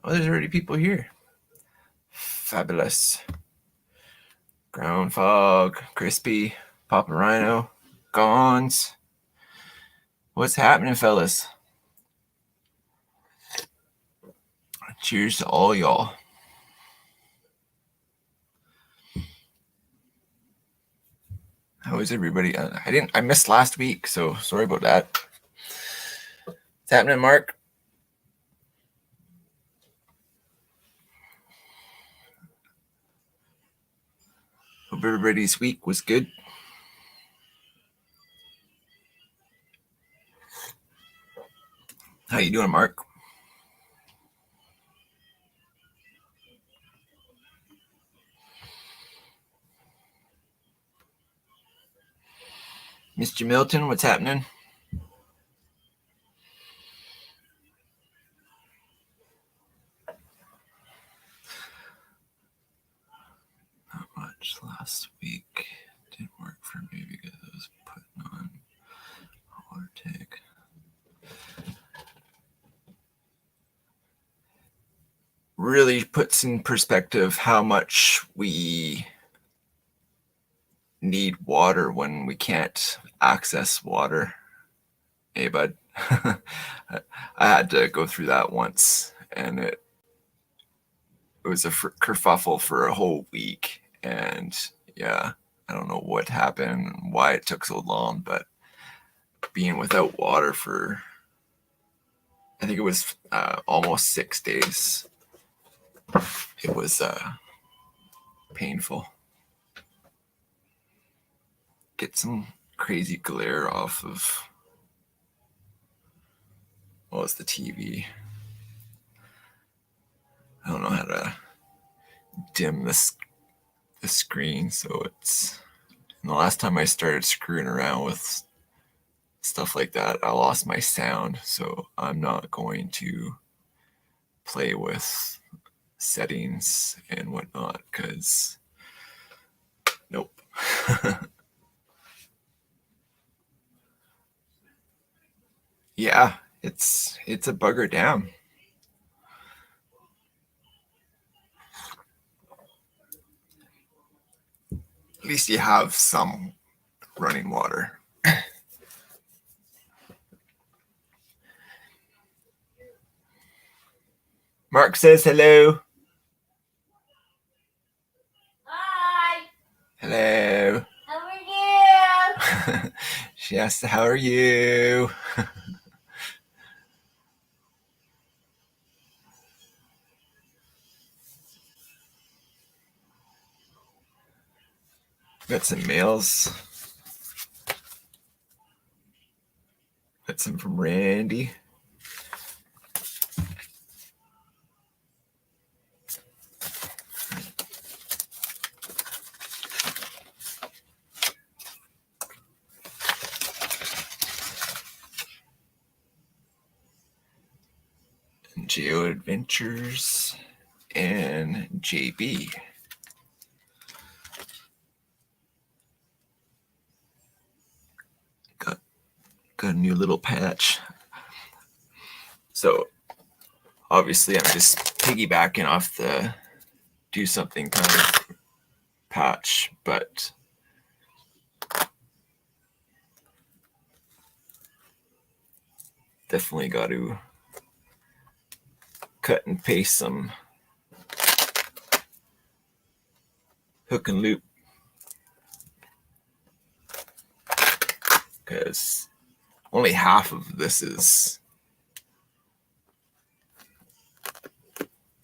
Oh, there's already people here. Fabulous. Ground Fog, Crispy, Papa Rhino, Gons. What's happening, fellas? Cheers to all y'all. How is everybody? I missed last week, so sorry about that. What's happening, Mark? Hope everybody's week was good. How you doing, Mark? Mr. Milton, what's happening? Not much last week. Didn't work for me because I was putting on water tank. Really puts in perspective how much we need water when we can't access water. Hey, bud. I had to go through that once, and it was a kerfuffle for a whole week. And yeah, I don't know what happened, why it took so long, but being without water for, I think it was almost 6 days, it was painful. Get some crazy glare off of, well, it's the TV. I don't know how to dim the screen, so it's, and the last time I started screwing around with stuff like that, I lost my sound, so I'm not going to play with settings and whatnot, because nope. Yeah, it's a bugger down. At least you have some running water. Mark says hello. Hi. Hello. How are you? She asked, how are you? Got some mails. Got some from Randy. Geo Adventures and JB. Got a new little patch. So obviously I'm just piggybacking off the do something kind of patch, but definitely got to cut and paste some hook and loop, because only half of this is,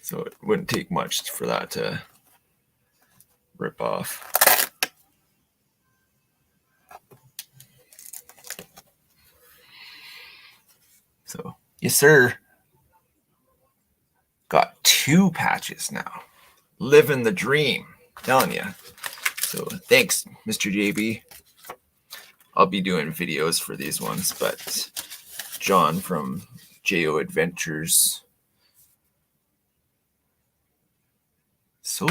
so it wouldn't take much for that to rip off. So yes sir, got 2 patches now. Living the dream, telling you. So thanks, Mr. JB. I'll be doing videos for these ones, but John from Geo Adventures. So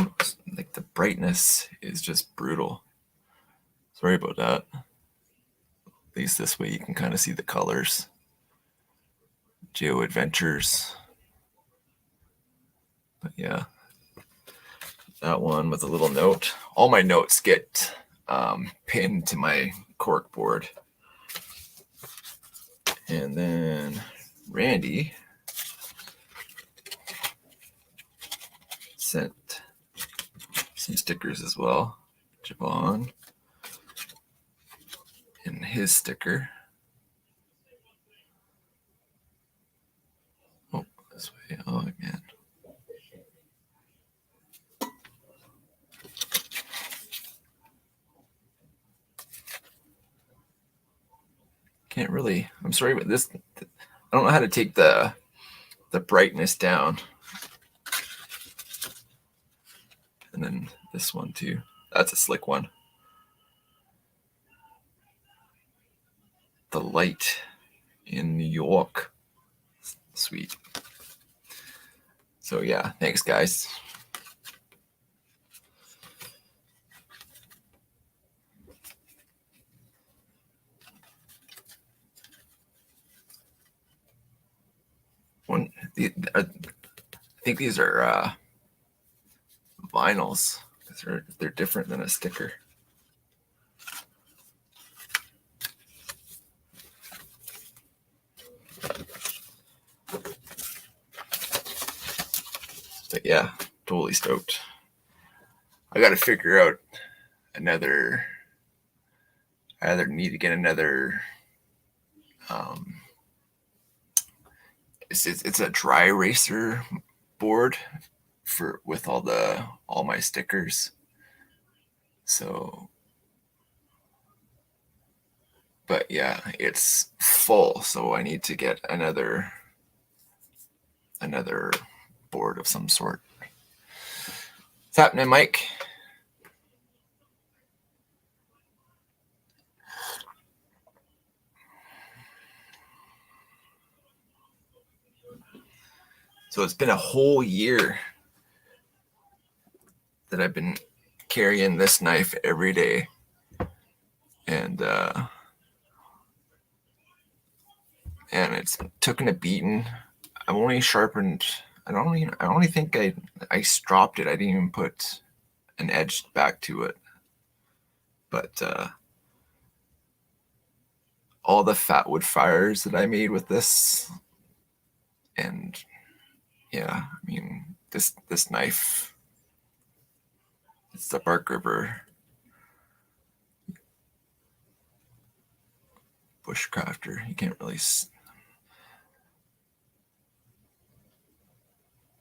like the brightness is just brutal. Sorry about that. At least this way you can kind of see the colors. Geo Adventures. But yeah, that one with a little note. All my notes get pinned to my cork board. And then Randy sent some stickers as well. Javon and his sticker. Oh, this way. Oh, man. Can't really. I'm sorry, but this. I don't know how to take the brightness down. And then this one too. That's a slick one. The light in New York. Sweet. So yeah, thanks guys. I think these are vinyls because they're different than a sticker. But yeah, totally stoked. I got to figure out another. I either need to get another. It's a dry eraser board with all my stickers. So, but yeah, it's full, so I need to get another board of some sort. What's happening, Mike? So it's been a whole year that I've been carrying this knife every day, and it's taken a beating. I've only sharpened. I only think I stropped it. I didn't even put an edge back to it. But all the fat wood fires that I made with this, and yeah, I mean this knife, it's the Bark River Bushcrafter. You can't really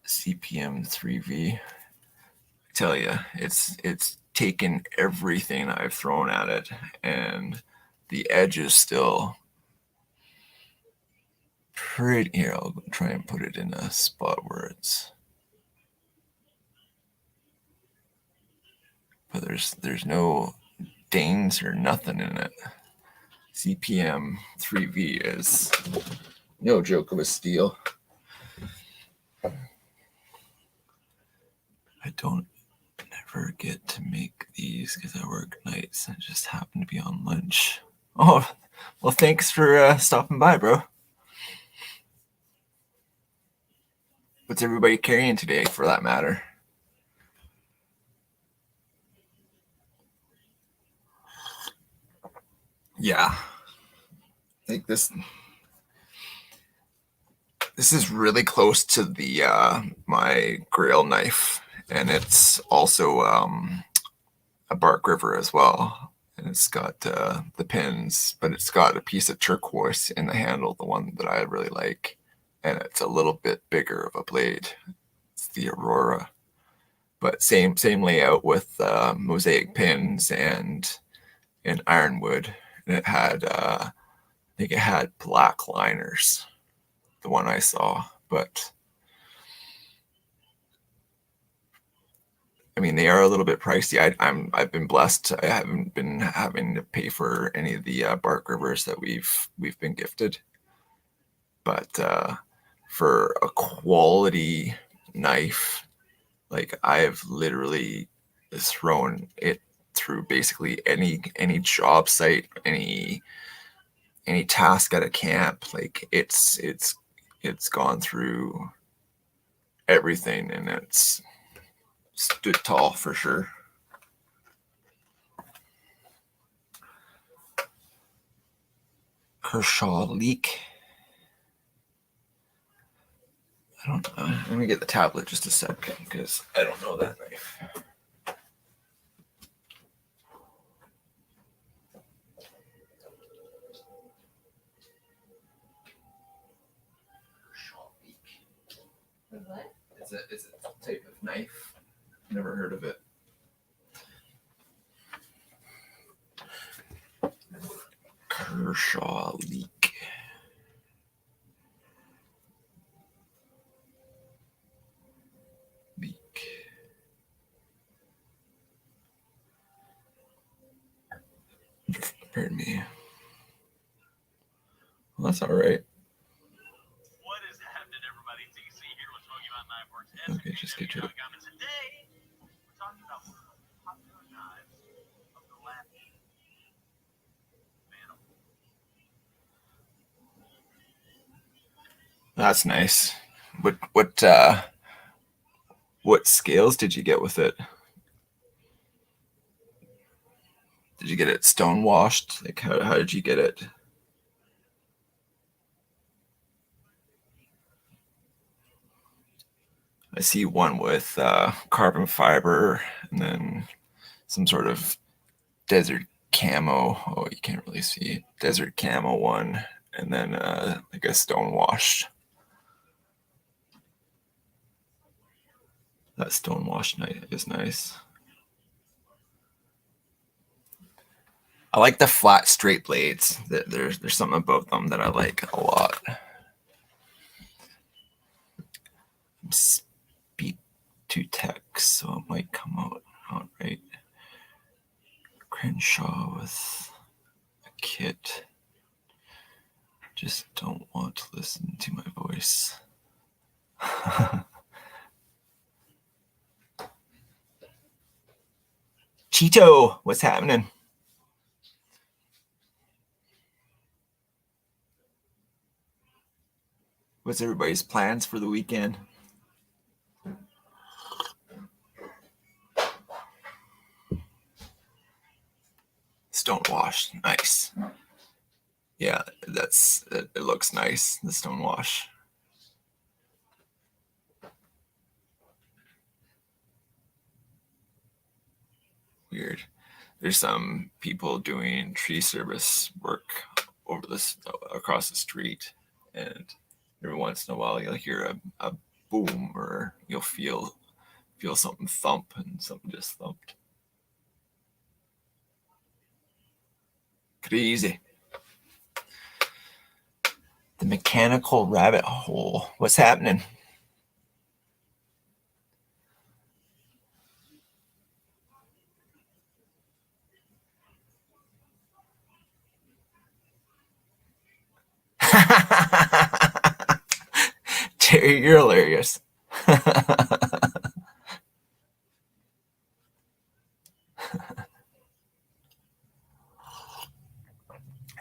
CPM 3V. I tell you, it's taken everything I've thrown at it, and the edge is still pretty. Here, I'll try and put it in a spot where it's. But there's no dings or nothing in it. CPM 3V is no joke of a steal. I don't never get to make these because I work nights. I just happen to be on lunch. Oh, well, thanks for stopping by, bro. What's everybody carrying today, for that matter? Yeah, I think this is really close to the my Grail knife, and it's also a Bark River as well, and it's got the pins, but it's got a piece of turquoise in the handle, the one that I really like, and it's a little bit bigger of a blade. It's the Aurora, but same layout with mosaic pins and ironwood, and it had I think it had black liners, the one I saw, but I mean, they are a little bit pricey. I've been blessed. I haven't been having to pay for any of the Bark Rivers that we've been gifted. But for a quality knife, like I've literally thrown it through basically any job site, any task at a camp. Like it's gone through everything, and it's stood tall for sure. Kershaw leak. I don't know. Let me get the tablet just a second because I don't know that knife. Kershaw leak. What? Is it a type of knife? Never heard of it. Kershaw leak. Pardon me. Well, that's all right. What is happening, everybody? DC here with Smoky Mountain Knife Works. Okay, just get to it. Today, we're talking about one of the popular knives of the last panel. That's nice. What scales did you get with it? Did you get it stone washed? Like how did you get it? I see one with carbon fiber and then some sort of desert camo. Oh, you can't really see. Desert camo one, and then like a stone washed. That stone washed knife is nice. I like the flat straight blades. There's something about them that I like a lot. Speak to text, so it might come out all right. Crenshaw with a kit. Just don't want to listen to my voice. Cheeto, what's happening? What's everybody's plans for the weekend? Stone wash, nice. Yeah, it looks nice, the stone wash. Weird. There's some people doing tree service work over this across the street, and every once in a while you'll hear a boom, or you'll feel something thump, and something just thumped. Crazy. The mechanical rabbit hole. What's happening? Terry, you're hilarious.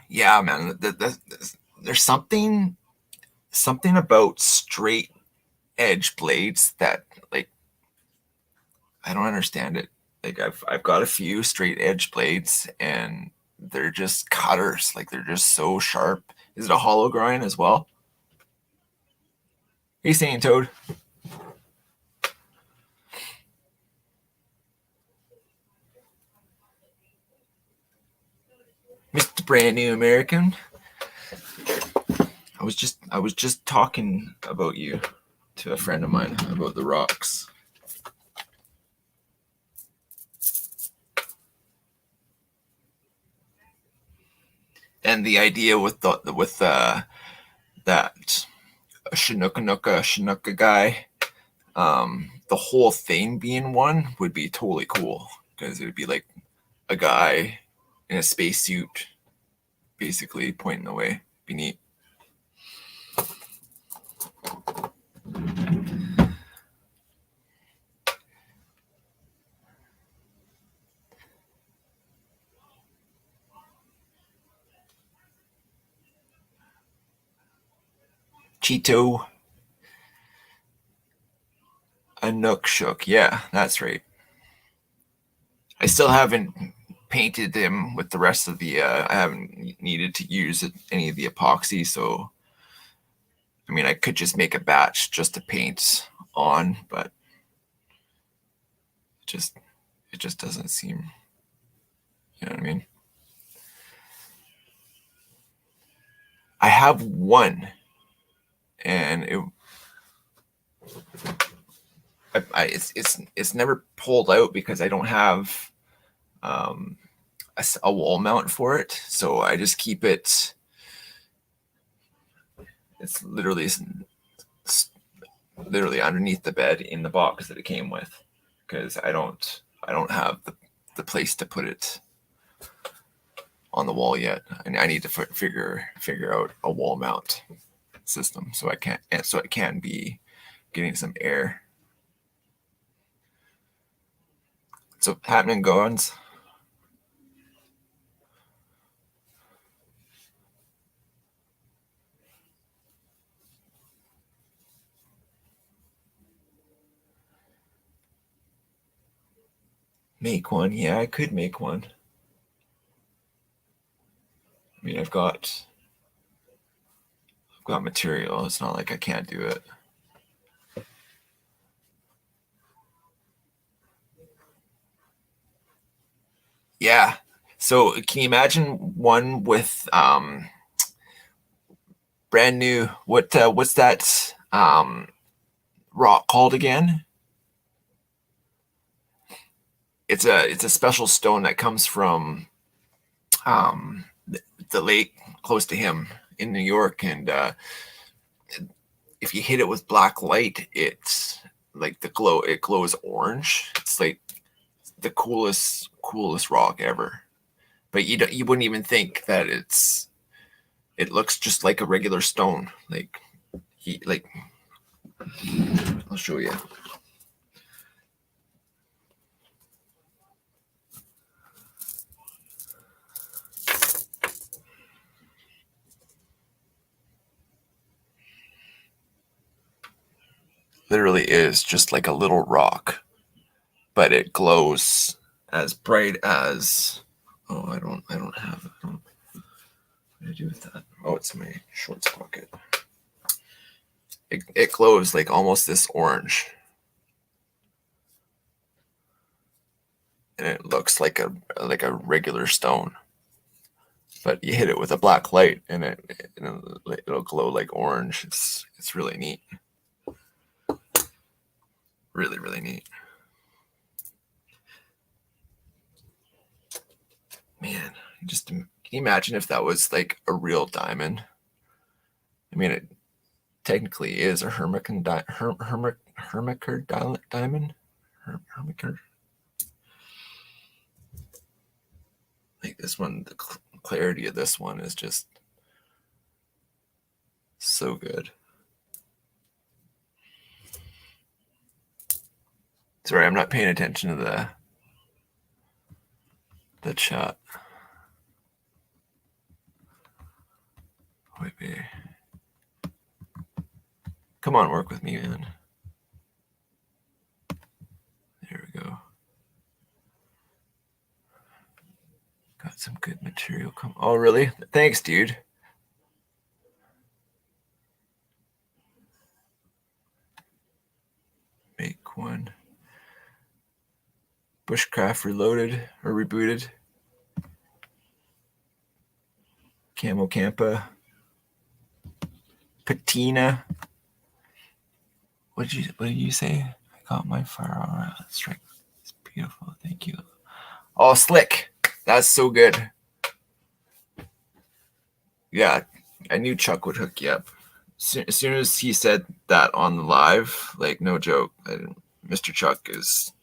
Yeah, man. There's something about straight edge blades that, like, I don't understand it. Like I've got a few straight edge blades, and they're just cutters. Like they're just so sharp. Is it a hollow grind as well? What are you saying, Toad? Mr. Brand New American. I was just talking about you to a friend of mine about the rocks. And the idea with that Chinook guy, the whole thing being one would be totally cool, because it would be like a guy in a spacesuit basically pointing the way. Be neat. Cheeto. A Nook Shook. Yeah, that's right. I still haven't painted them with the rest of the. I haven't needed to use any of the epoxy, so I mean, I could just make a batch just to paint on, but it just doesn't seem. You know what I mean? I have one, and it's never pulled out because I don't have a wall mount for it. So I just keep it. It's literally underneath the bed in the box that it came with, because I don't have the place to put it on the wall yet, and I need to figure out a wall mount system so it can be getting some air. So happening, Goins. Make one. Yeah, I could make one. I mean, I've got material. It's not like I can't do it. Yeah. So can you imagine one with brand new? What's that rock called again? It's a special stone that comes from the lake close to him in New York, and if you hit it with black light, it's like it glows orange. It's like the coolest rock ever. But you wouldn't even think that it looks just like a regular stone. I'll show you. Literally is just like a little rock, but it glows as bright as. Oh, I don't have it. What did I do with that? Oh, it's in my shorts pocket. It glows like almost this orange, and it looks like a regular stone. But you hit it with a black light, and it'll glow like orange. It's really neat. Really, really neat. Man, can you imagine if that was like a real diamond? I mean, it technically is a Hermiker diamond. Hermiker. Like this one, the clarity of this one is just so good. Sorry, I'm not paying attention to the chat. Wait, baby. Come on, work with me, man. There we go. Got some good material. Oh, really? Thanks, dude. Make one. Bushcraft Reloaded or Rebooted. Camo Campa. Patina. What did you say? I got my fire strike. It's beautiful. Thank you. Oh, slick. That's so good. Yeah, I knew Chuck would hook you up. As soon as he said that on the live, like no joke, Mr. Chuck is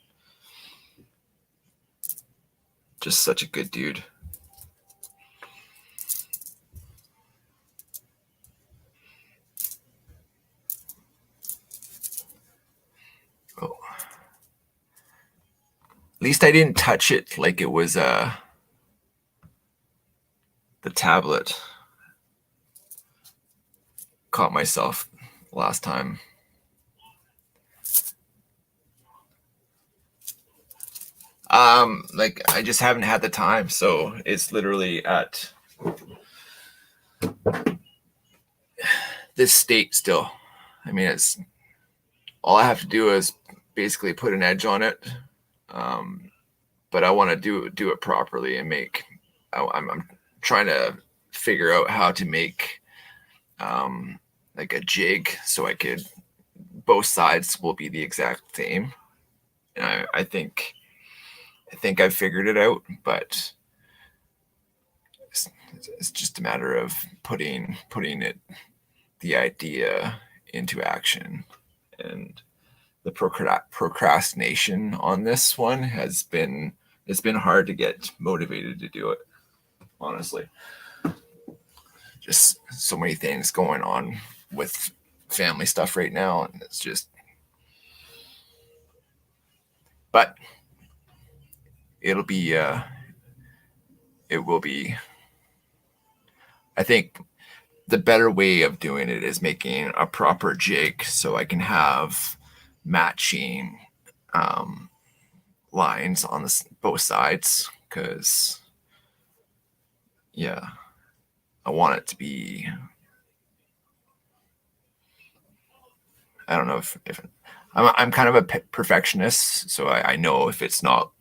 just such a good dude. Oh. At least I didn't touch it like it was the tablet. Caught myself last time. Like I just haven't had the time, so it's literally at this state still. I mean, it's all I have to do is basically put an edge on it. But I want to do it properly and make. I'm trying to figure out how to make like a jig so I could both sides will be the exact same. And I think I've figured it out, but it's just a matter of putting the idea into action. And the procrastination on this one it's been hard to get motivated to do it, honestly. Just so many things going on with family stuff right now, and it's just, but it will be I think the better way of doing it is making a proper jig so I can have matching lines on both sides, because yeah, I want it to be, I don't know if I'm kind of a perfectionist, so I know if it's not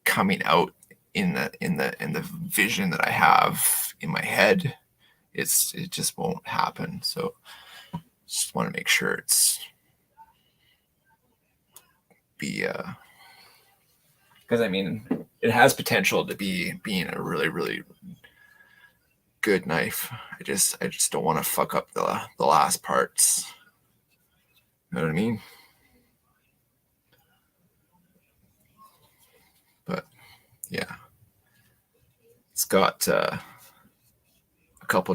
coming out in the vision that I have in my head, it just won't happen. So just want to make sure it's because I mean it has potential to being a really, really good knife. I just don't want to fuck up the last parts. You know what I mean? But yeah, it's got a couple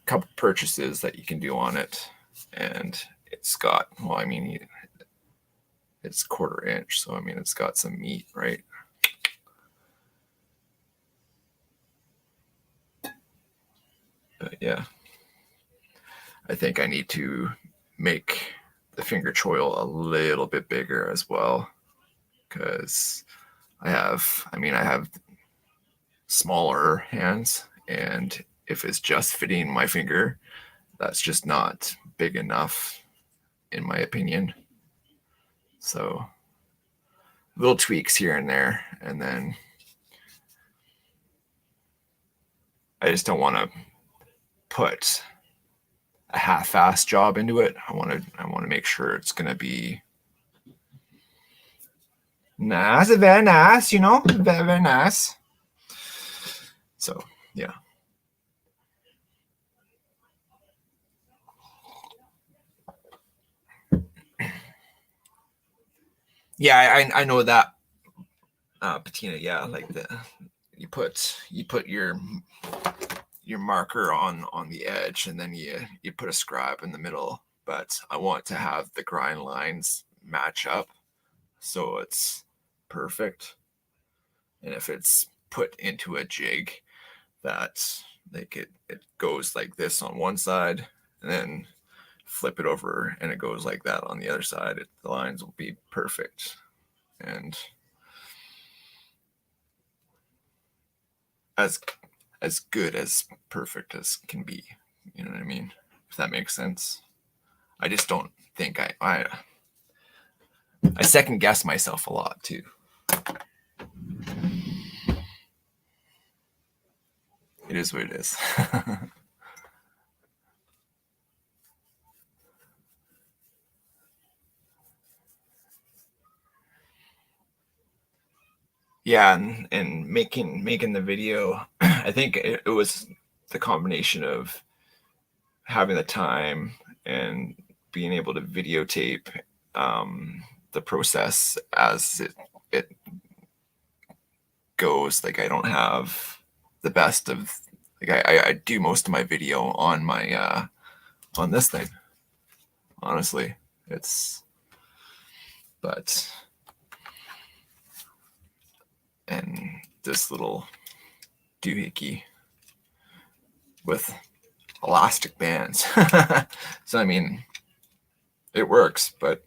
couple purchases that you can do on it, and it's got, well, I mean, it's 1/4 inch, so I mean it's got some meat, right? But yeah, I think I need to make the finger choil a little bit bigger as well, because I have smaller hands, and if it's just fitting my finger, that's just not big enough in my opinion. So little tweaks here and there, and then I just don't want to put a half-assed job into it. I want to make sure it's going to be nice, very nice, very, very nice. So yeah. Yeah, I know that, patina. Yeah, like you put your marker on the edge, and then you put a scribe in the middle. But I want to have the grind lines match up so it's perfect. And if it's put into a jig, that like it goes like this on one side, and then flip it over and it goes like that on the other side, the lines will be perfect and as good as perfect as can be. You know what I mean? If that makes sense. I just don't think I second guess myself a lot too. It is what it is. Yeah, and making the video, I think it was the combination of having the time and being able to videotape the process as it goes. Like I don't have the best of, like I do most of my video on my on this thing, honestly. And this little doohickey with elastic bands. So I mean, it works, but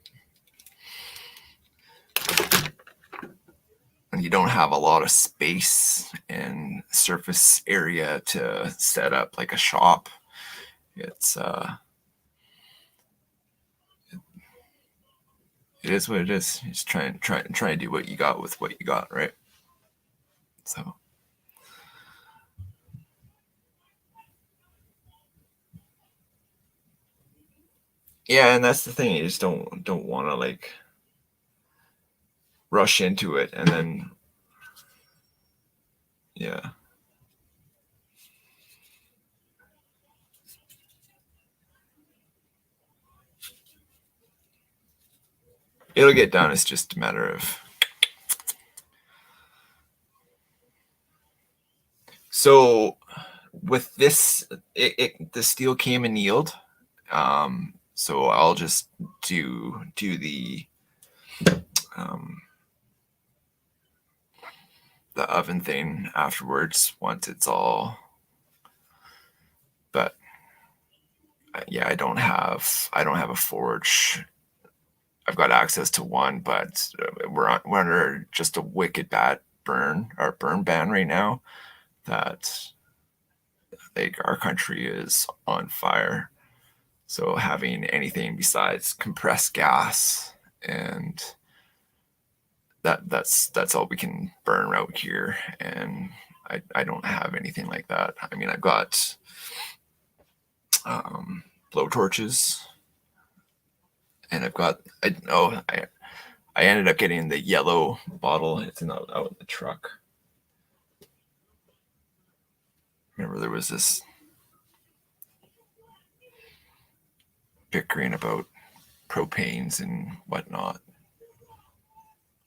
you don't have a lot of space and surface area to set up like a shop. It's it is what it is. Just try to do what you got with what you got, right? So yeah, and that's the thing. You just don't want to like rush into it, and then yeah. It'll get done. It's just a matter of. So with this, the steel came annealed. So I'll just do the oven thing afterwards once it's all. But yeah, I don't have a forge. I've got access to one, but we're under just a wicked bad burn ban right now. That like our country is on fire. So having anything besides compressed gas and that's all we can burn out here, and I don't have anything like that. I mean, I've got blow torches, and I ended up getting the yellow bottle. It's out in the truck. Remember, there was this bickering about propanes and whatnot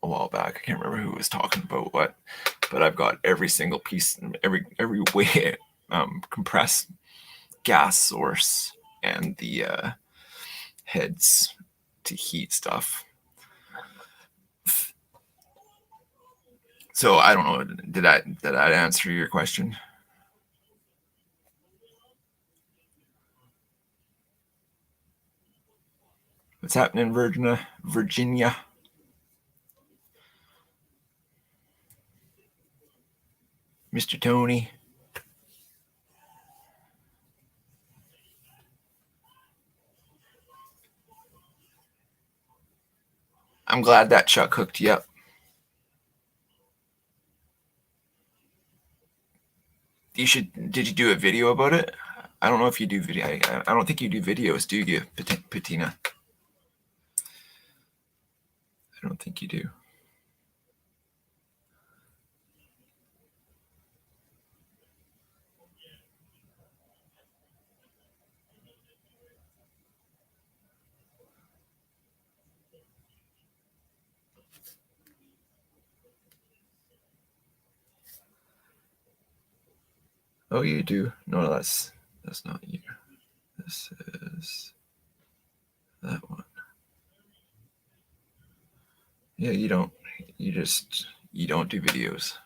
a while back. I can't remember who was talking about what, but I've got every single piece, every way compressed gas source and the heads to heat stuff. So I don't know. Did I answer your question? What's happening, Virginia? Mr. Tony. I'm glad that Chuck hooked you up. Did you do a video about it? I don't know if you do video. I don't think you do videos, do you, Patina? I don't think you do. Oh, you do? No, that's not you. This is that one. Yeah, you don't. You don't do videos.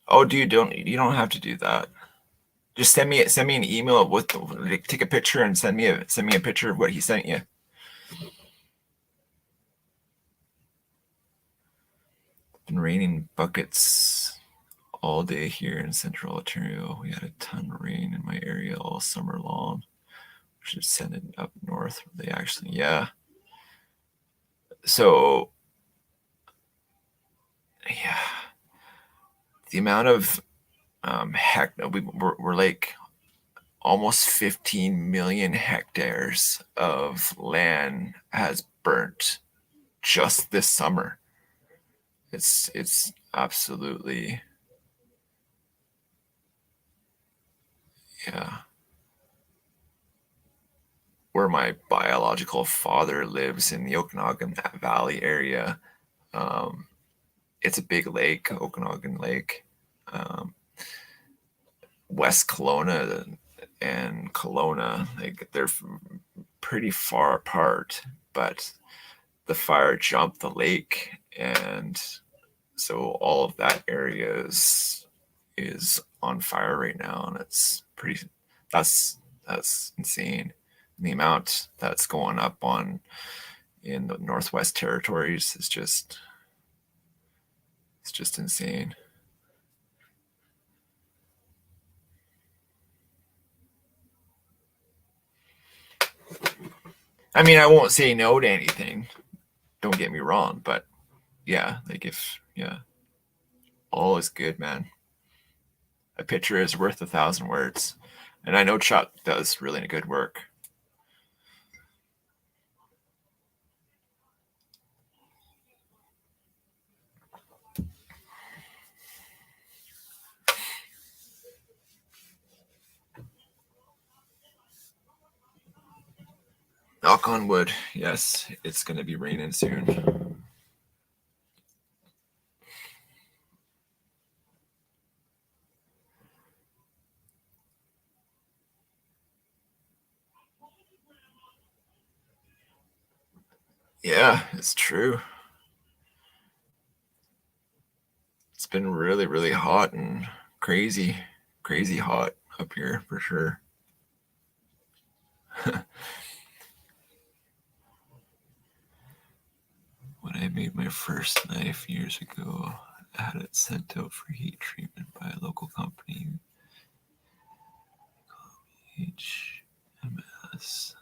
Oh, you don't have to do that. Just send me an email with take a picture and send me a picture of what he sent you. Been raining buckets all day here in Central Ontario. We had a ton of rain in my area all summer long. We should send it up north. They actually, yeah. So, yeah, the amount of we're like almost 15 million hectares of land has burnt just this summer. It's absolutely, yeah. Where my biological father lives in the Okanagan Valley area, it's a big lake, Okanagan Lake. West Kelowna and Kelowna, like they're pretty far apart, but the fire jumped the lake, and so all of that area is is on fire right now, and it's pretty. That's insane. The amount that's going up on in the Northwest Territories is just insane. I mean, I won't say no to anything. Don't get me wrong, but yeah, like all is good, man. A picture is worth 1,000 words, and I know Chuck does really good work. Knock on wood. Yes, it's going to be raining soon. Yeah, it's true. It's been really, really hot and crazy hot up here for sure. When I made my first knife years ago, I had it sent out for heat treatment by a local company. HMS.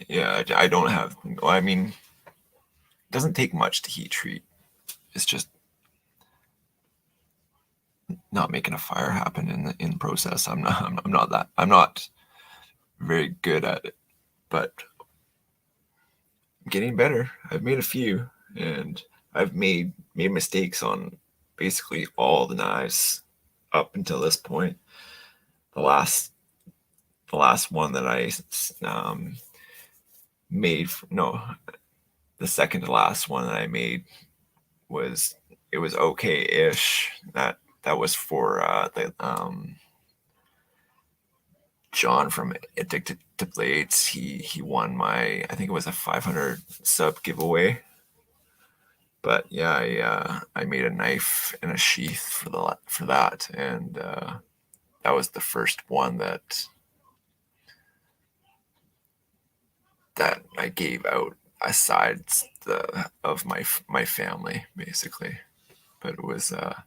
Yeah, I don't have. I mean, it doesn't take much to heat treat. It's just not making a fire happen in the process. I'm not very good at it, but I'm getting better. I've made a few, and I've made mistakes on basically all the knives up until this point. The last one that I made, no, the second to last one that I made was okay-ish. That was for the John from Addicted to Blades. He won my, I think it was a 500 sub giveaway. But yeah, I made a knife and a sheath for that, and that was the first one that I gave out aside of my family, basically. But it was I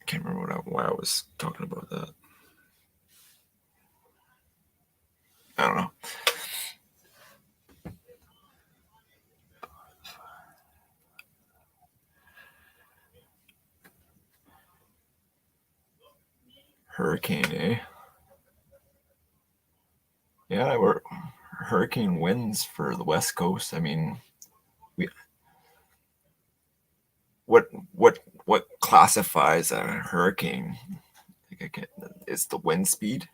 can't remember why I was talking about that. I don't know. Hurricane, eh? Yeah, we're hurricane winds for the West Coast. I mean, what classifies a hurricane? It's the wind speed.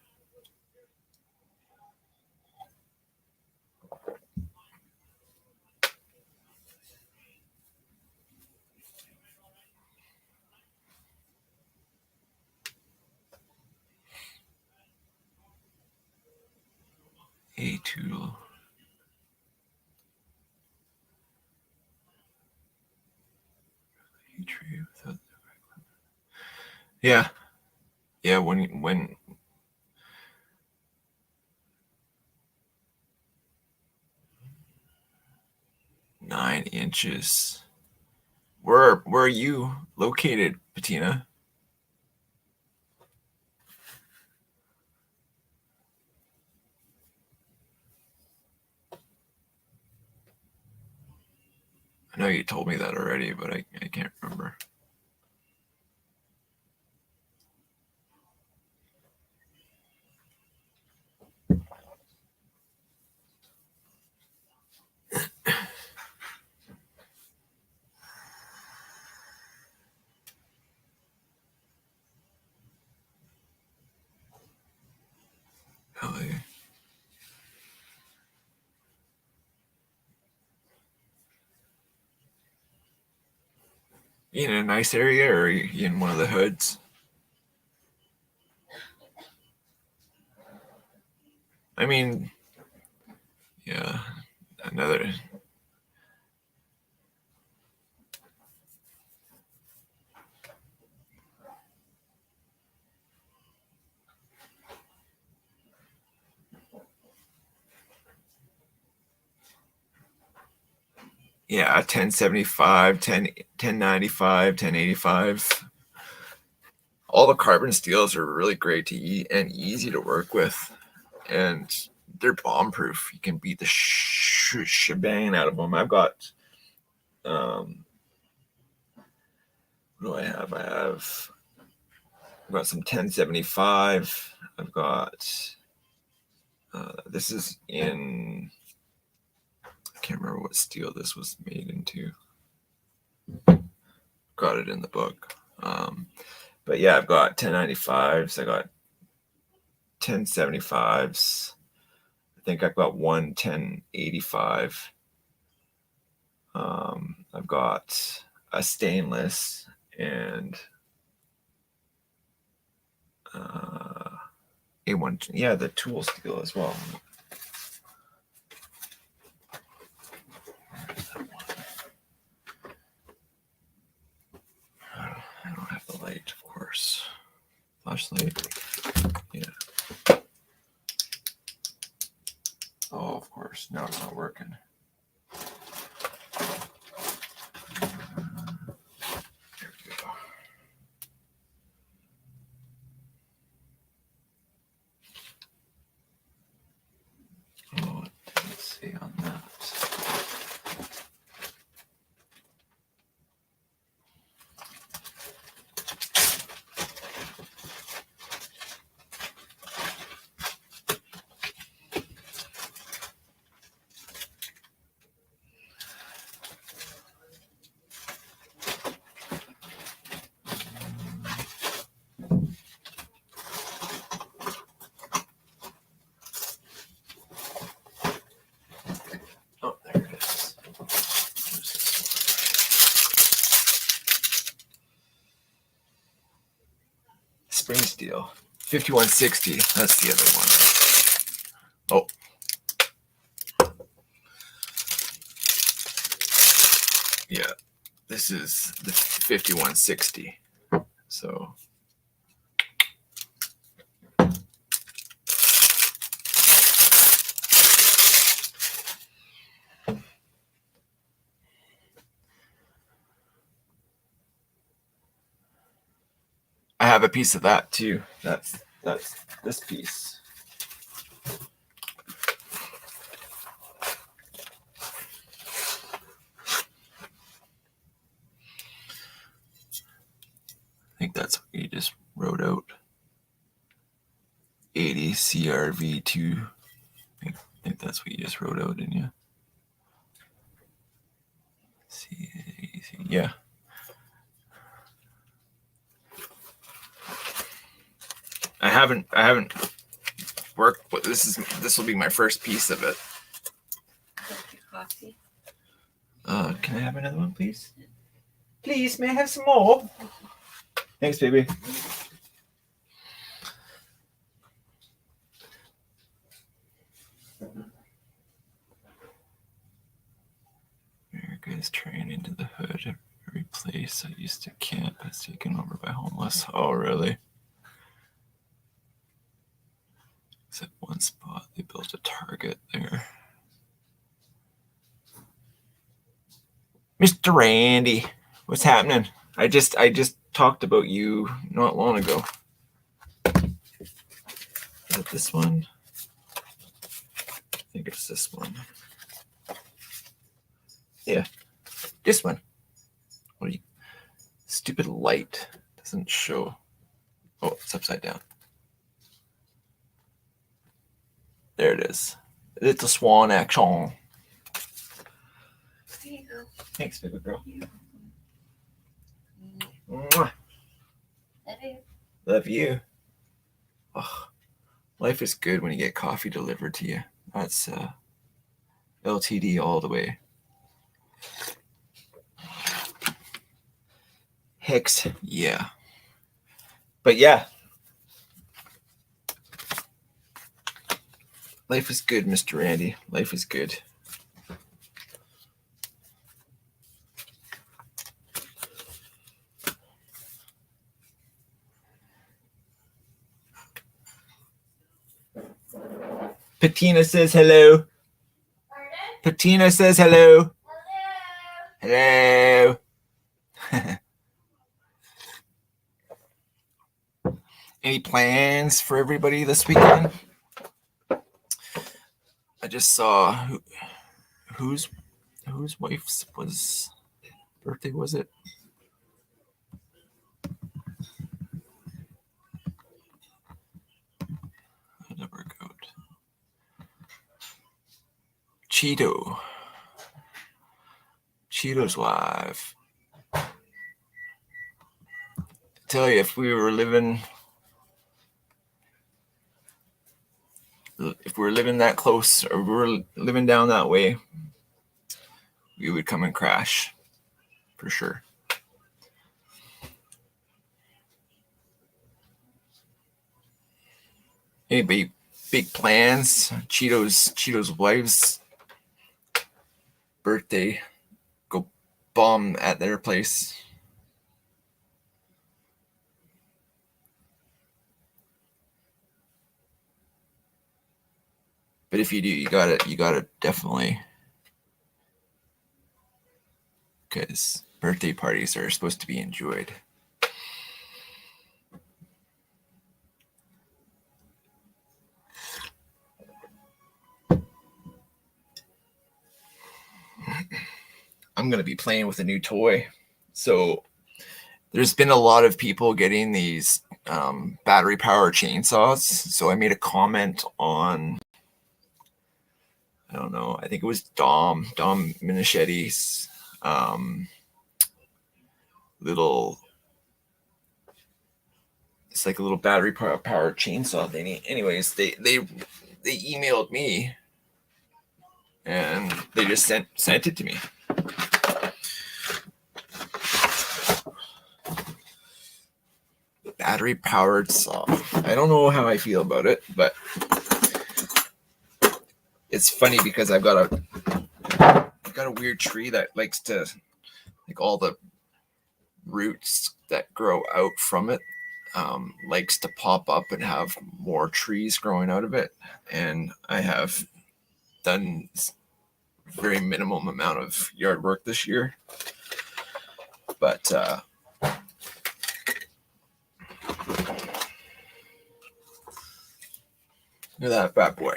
A2. Yeah, when 9 inches. Where are you located, Bettina? I know you told me that already, but I can't remember. You in a nice area, or are you in one of the hoods? I mean, yeah, another. Yeah, 1075, 1095, 1085. All the carbon steels are really great to eat and easy to work with. And they're bomb proof. You can beat the shebang out of them. I've got, what do I have? I've got some 1075. I've got, this is in, I can't remember what steel this was made into. Got it in the book. But yeah, I've got 1095s. I got 1075s. I think I've got one 1085. I've got a stainless and A1. Yeah, the tool steel as well. I don't have the light, of course. Flashlight. Yeah. Oh, of course. Now it's not working. There we go. Oh, what did it say on that? Oh, there it is. Where's this one? Spring steel. 5160. That's the other one. Oh. Yeah. This is the 5160. So I have a piece of that too. That's this piece. I think that's what you just wrote out. 80 CRV2. I think that's what you just wrote out, didn't you? Yeah. I haven't worked with this will be my first piece of it. Coffee. Can I have another one, please? Please, may I have some more? Thanks, baby. America is tearing into the hood. Every place I used to camp is taken over by homeless. Oh, really? Except one spot, they built a Target there. Mr. Randy, what's happening? I just talked about you not long ago. Is it this one? I think it's this one. Yeah, this one. What are you? Stupid light doesn't show. Oh, it's upside down. There it is. It's a swan action. There you go. Thanks, baby girl. Mm, Mwah. Love you. Love you. Oh, life is good when you get coffee delivered to you. That's LTD all the way. Hex, yeah. But yeah. Life is good, Mr. Randy. Life is good. Patina says hello. Pardon? Patina says hello. Hello. Hello. Any plans for everybody this weekend? I just saw whose wife's birthday was it? That never work out. Cheeto's wife. I tell you, if we were living that close, or we were living down that way, we would come and crash for sure. Any big plans? Cheeto's wife's birthday. Go bomb at their place. But if you do, you gotta definitely, because birthday parties are supposed to be enjoyed. I'm gonna be playing with a new toy. So there's been a lot of people getting these battery power chainsaws. So I made a comment on, I don't know, I think it was Dom Minichetti's little, it's like a little battery power chainsaw thingy. Anyways, they emailed me and they just sent it to me. Battery powered saw. I don't know how I feel about it, but it's funny because I've got a weird tree that likes to, like, all the roots that grow out from it likes to pop up and have more trees growing out of it. And I have done very minimum amount of yard work this year, but look at that bad boy.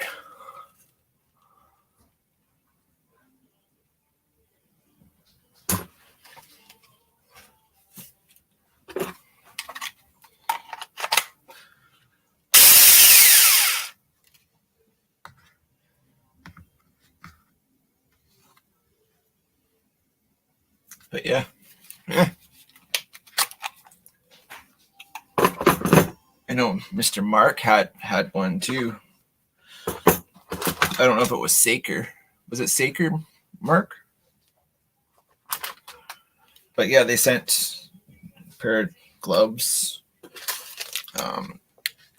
But yeah. I know Mr. Mark had one too. I don't know if it was Saker. Was it Saker, Mark? But yeah, they sent a pair of gloves.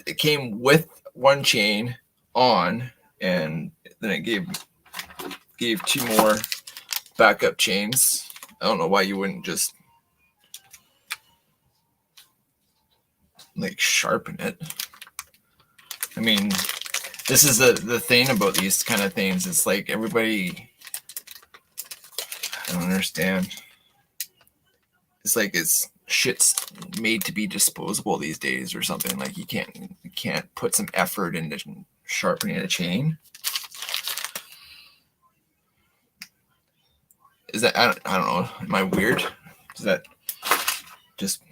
It came with one chain on, and then it gave two more backup chains. I don't know why you wouldn't just like sharpen it. I mean, this is the thing about these kind of things. It's like everybody, I don't understand. It's like shit's made to be disposable these days or something. Like you can't put some effort into sharpening a chain. Is that, I don't know. Am I weird? Is that just,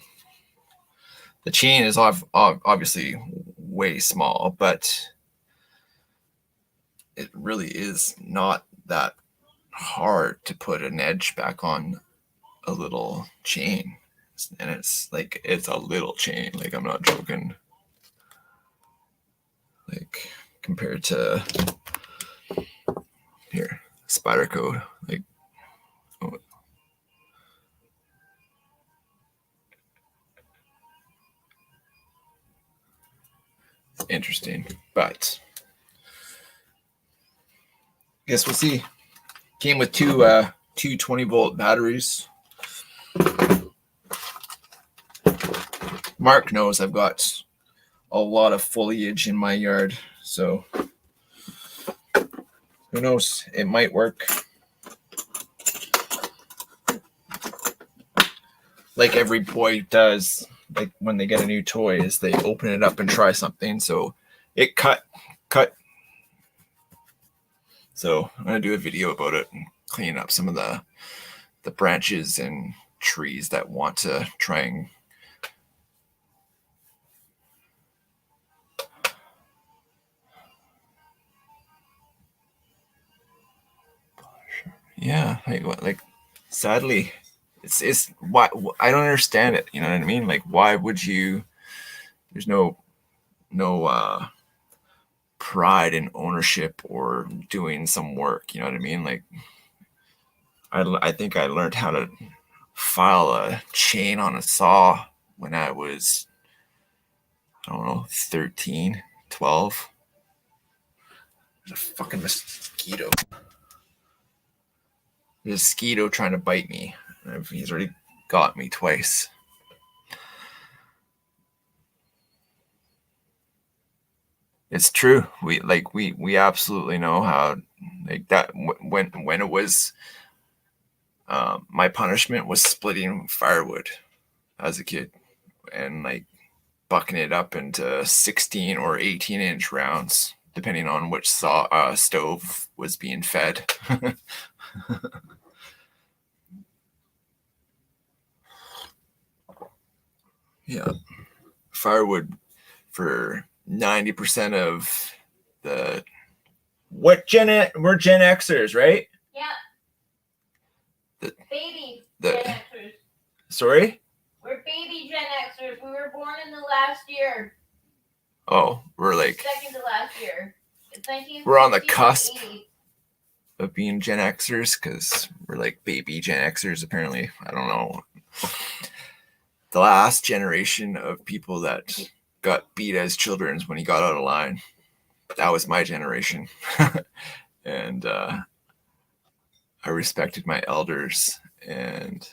the chain is obviously way small, but it really is not that hard to put an edge back on a little chain. And it's like, it's a little chain. Like, I'm not joking. Like, compared to here, Spyderco, like, oh. interesting, but guess we'll see. Came with two 20-volt batteries. Mark knows I've got a lot of foliage in my yard, so who knows? It might work. Like every boy does, like when they get a new toy, is they open it up and try something. So it cut. So I'm gonna do a video about it and clean up some of the branches and trees that want to try and like sadly it's why I don't understand it, you know what I mean? Like why would you, there's no pride in ownership or doing some work, you know what I mean? Like I think I learned how to file a chain on a saw when I was, I don't know, 13, 12. There's a fucking mosquito. There's a mosquito trying to bite me. He's already got me twice. It's true. We absolutely know how, like that when it was my punishment was splitting firewood as a kid and like bucking it up into 16 or 18-inch rounds depending on which stove was being fed. Yeah, firewood for 90% of the we're Gen Xers, right? Yeah. The- baby the- Gen Xers. Sorry? We're baby Gen Xers. We were born in the last year. Oh, we're like Second to last year. It's 1960 we're on the cusp 80. of being Gen Xers because we're like baby Gen Xers apparently. I don't know. The last generation of people that got beat as children when he got out of line. That was my generation. And I respected my elders. And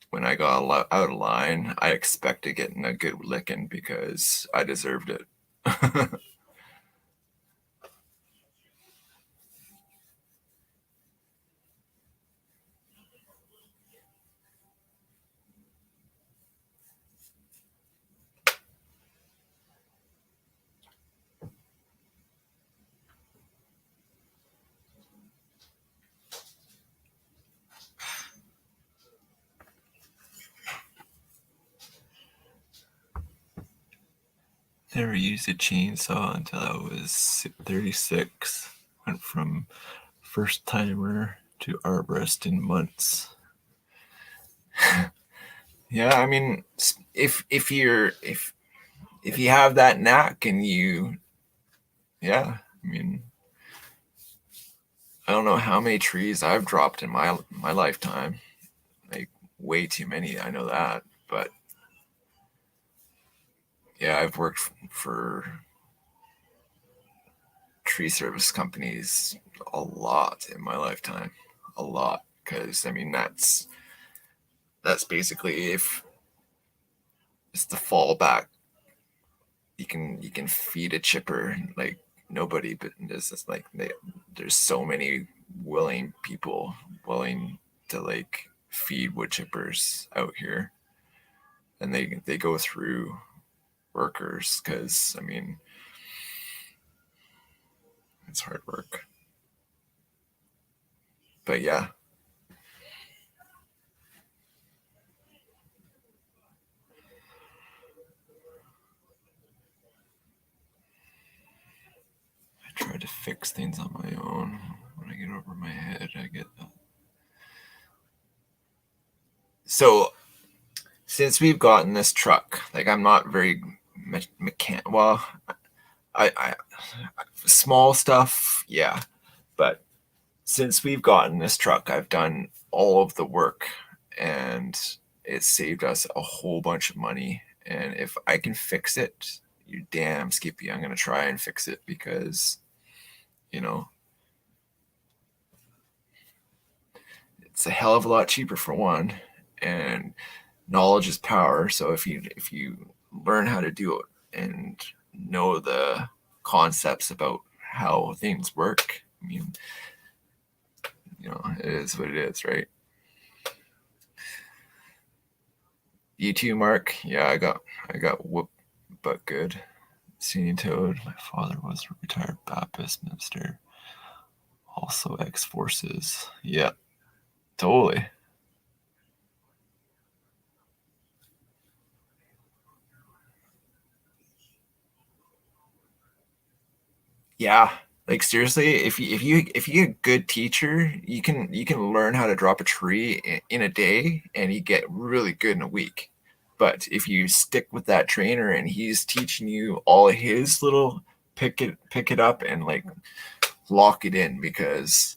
when I got out of line, I expected getting a good licking because I deserved it. Never used a chainsaw until I was 36. Went from first timer to arborist in months. Yeah, I mean, if you have that knack and you, yeah, I mean, I don't know how many trees I've dropped in my lifetime. Like way too many, I know that, but yeah, I've worked for tree service companies a lot in my lifetime, a lot, because I mean that's basically, if it's the fallback, you can feed a chipper like nobody, but there's so many willing people willing to like feed wood chippers out here, and they go through workers because I mean it's hard work. But yeah, I try to fix things on my own. When I get over my head, I get that. So since we've gotten this truck, like I'm not very well, I small stuff, yeah, but since we've gotten this truck, I've done all of the work and it saved us a whole bunch of money. And if I can fix it, you're damn Skippy. I'm gonna try and fix it because, you know, it's a hell of a lot cheaper for one, and knowledge is power. So if you learn how to do it and know the concepts about how things work, I mean, you know, it is what it is, right? You too, Mark. Yeah, I got whooped, but good. Singing Toad. My father was a retired Baptist minister, also ex-forces. Yeah, totally. Yeah, like seriously, if you get a good teacher, you can learn how to drop a tree in a day, and you get really good in a week. But if you stick with that trainer and he's teaching you all his little pick it up and like lock it in, because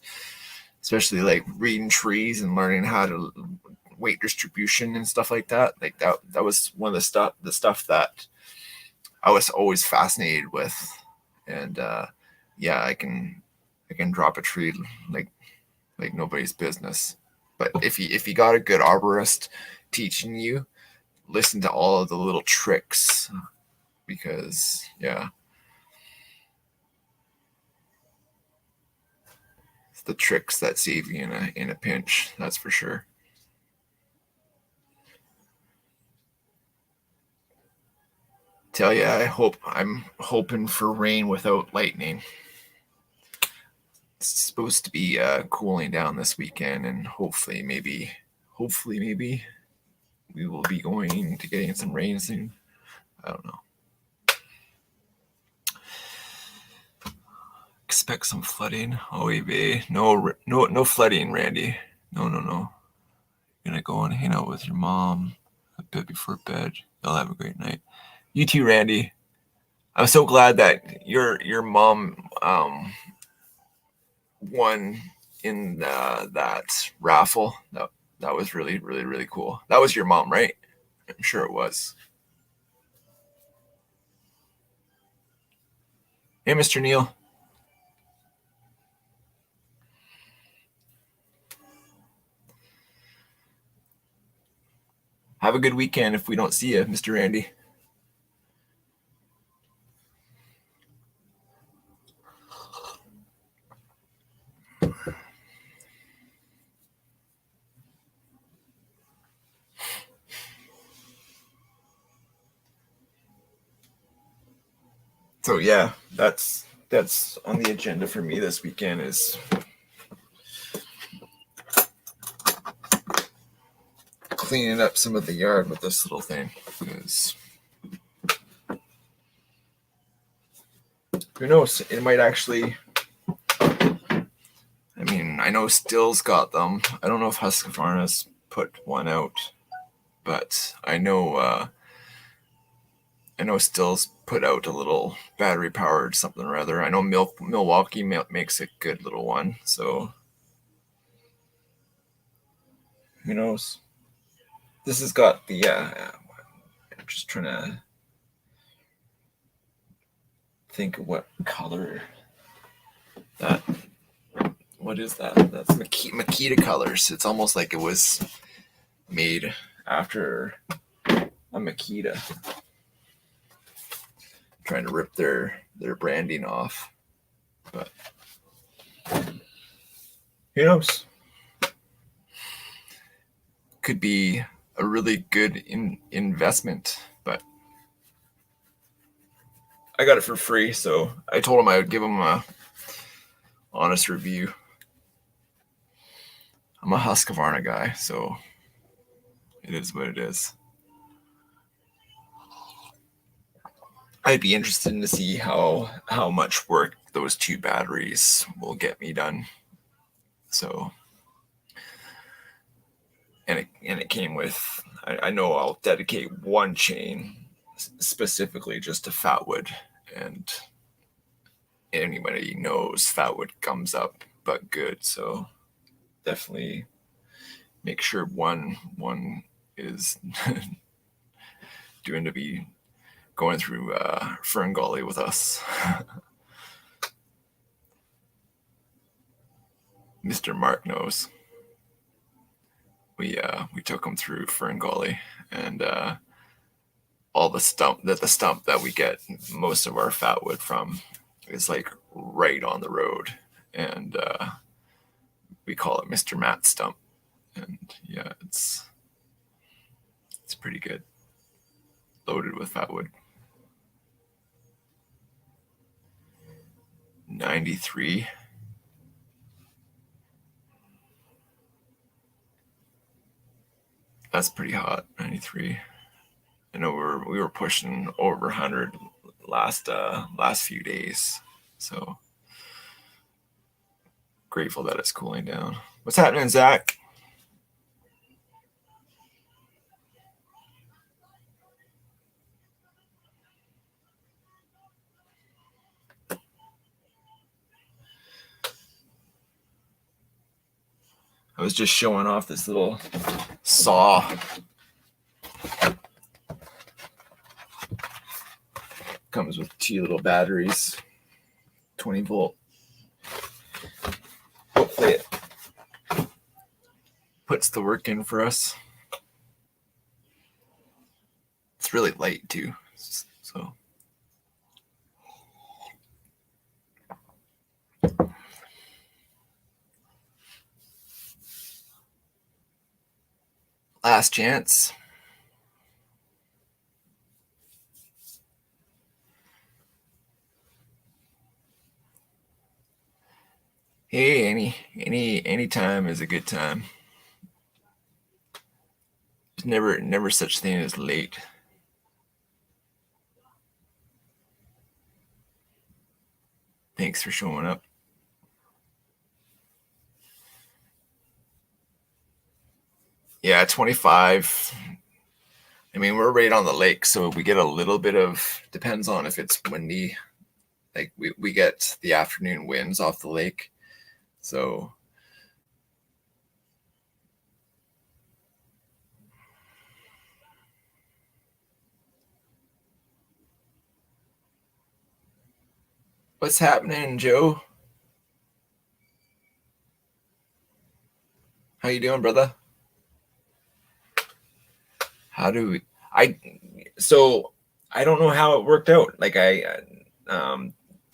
especially like reading trees and learning how to weight distribution and stuff like that, like that was one of the stuff that I was always fascinated with. And yeah, I can drop a tree like nobody's business. But if you got a good arborist teaching you, listen to all of the little tricks, because yeah, it's the tricks that save you in a pinch, that's for sure. Tell you, I'm hoping for rain without lightning. It's supposed to be cooling down this weekend, and hopefully maybe we will be going to getting some rain soon. I don't know. Expect some flooding. Oh, baby. No flooding, Randy. No. You're gonna go and hang out with your mom a bit before bed. You'll have a great night. You too, Randy. I'm so glad that your mom won in that raffle. That was really, really, really cool. That was your mom, right? I'm sure it was. Hey, Mr. Neil. Have a good weekend if we don't see you, Mr. Randy. So yeah, that's on the agenda for me this weekend, is cleaning up some of the yard with this little thing. Because who knows, it might actually. I mean, I know Still's got them. I don't know if Husqvarna's put one out, but I know Still's put out a little battery powered something or other. I know Milwaukee makes a good little one. So who knows? This has got the. I'm just trying to think of what color that. What is that? That's Makita colors. It's almost like it was made after a Makita. Trying to rip their branding off, but who knows? Could be a really good investment, but I got it for free, so I told him I would give him a honest review. I'm a Husqvarna guy, so it is what it is. I'd be interested to see how much work those two batteries will get me done. So, and it came with. I know I'll dedicate one chain specifically just to Fatwood, and anybody knows Fatwood comes up but good. So definitely make sure one is doing to be going through Fern Gully with us. Mr. Mark knows. We took him through Fern Gully, and all the stump that we get most of our fat wood from is like right on the road, and we call it Mr. Matt Stump. And yeah, it's pretty good, loaded with fat wood. 93. That's pretty hot. 93. I know we were pushing over 100 last few days, so grateful that it's cooling down. What's happening, Zach? I was just showing off this little saw. Comes with 2 little batteries, 20 volt. Hopefully it puts the work in for us. It's really light too, so. Last chance. Hey, any time is a good time. There's never such thing as late. Thanks for showing up. Yeah, 25. I mean, we're right on the lake, so we get a little bit of, depends on if it's windy. Like we get the afternoon winds off the lake. So what's happening, Joe? How you doing, brother? So I don't know how it worked out. Like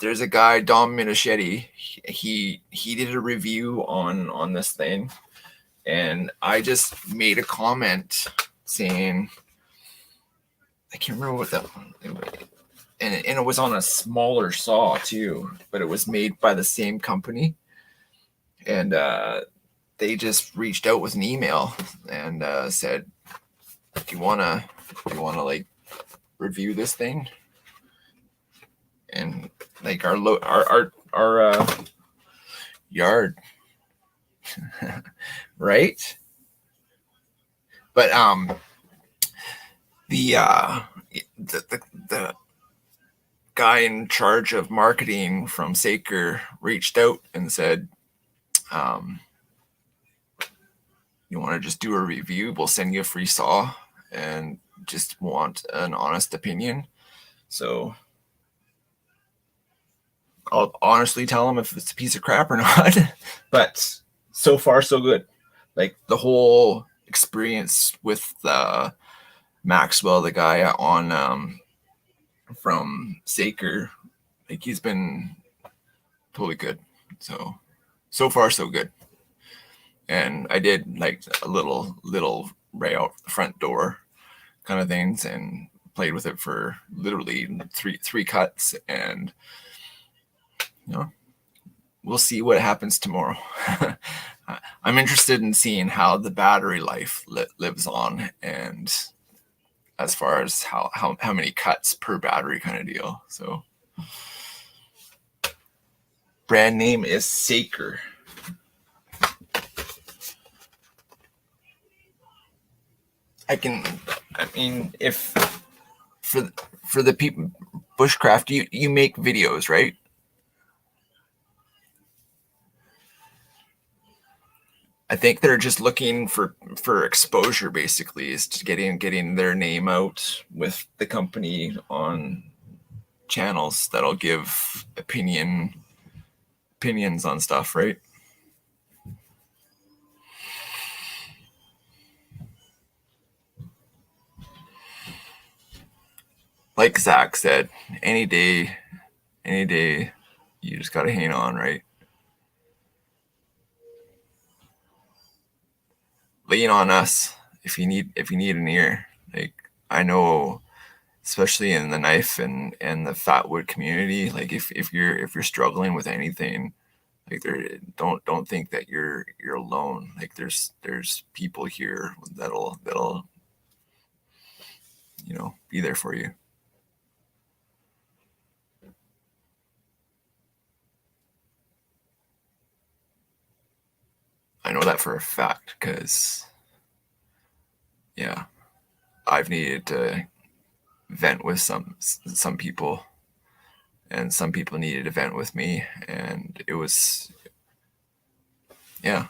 there's a guy, Dom Minichetti. He did a review on this thing, and I just made a comment saying, I can't remember what that one, and it was on a smaller saw too, but it was made by the same company, and they just reached out with an email and said, do you wanna like review this thing? And like our yard, right? But the guy in charge of marketing from Saker reached out and said, you want to just do a review? We'll send you a free saw, and just want an honest opinion. So I'll honestly tell them if it's a piece of crap or not. But so far, so good. Like the whole experience with Maxwell, the guy on from Saker, like he's been totally good. So far, so good. And I did like a little right out the front door kind of things, and played with it for literally three cuts, and we'll see what happens tomorrow. I'm interested in seeing how the battery life lives on, and as far as how many cuts per battery kind of deal. So brand name is Saker. If for the people, bushcraft, you make videos, right? I think they're just looking for exposure. Basically, is to getting their name out with the company on channels that'll give opinions on stuff, right? Like Zach said, any day, you just gotta hang on, right? Lean on us if you need an ear. Like, I know, especially in the knife and the fatwood community, like if you're struggling with anything, like, don't think that you're alone. Like, there's people here that'll be there for you. I know that for a fact, because yeah, I've needed to vent with some people, and some people needed to vent with me, and it was, yeah.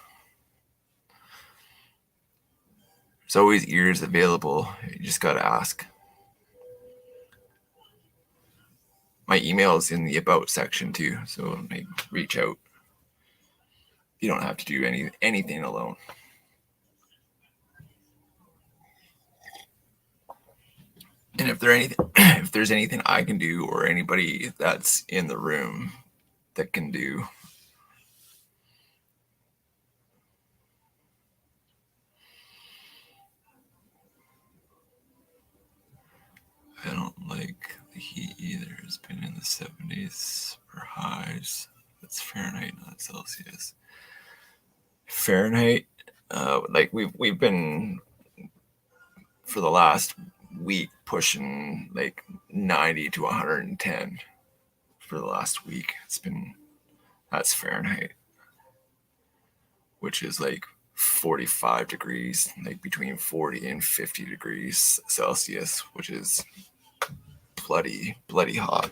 There's always ears available. You just gotta ask. My email is in the about section too, so like, reach out. You don't have to do anything alone. And if there's anything I can do, or anybody that's in the room that can do, I don't like the heat either. It's been in the 70s for highs. That's Fahrenheit, not Celsius. Fahrenheit, like we've been for the last week pushing like 90 to 110 for the last week. That's Fahrenheit, which is like 45 degrees, like between 40 and 50 degrees Celsius, which is bloody hot.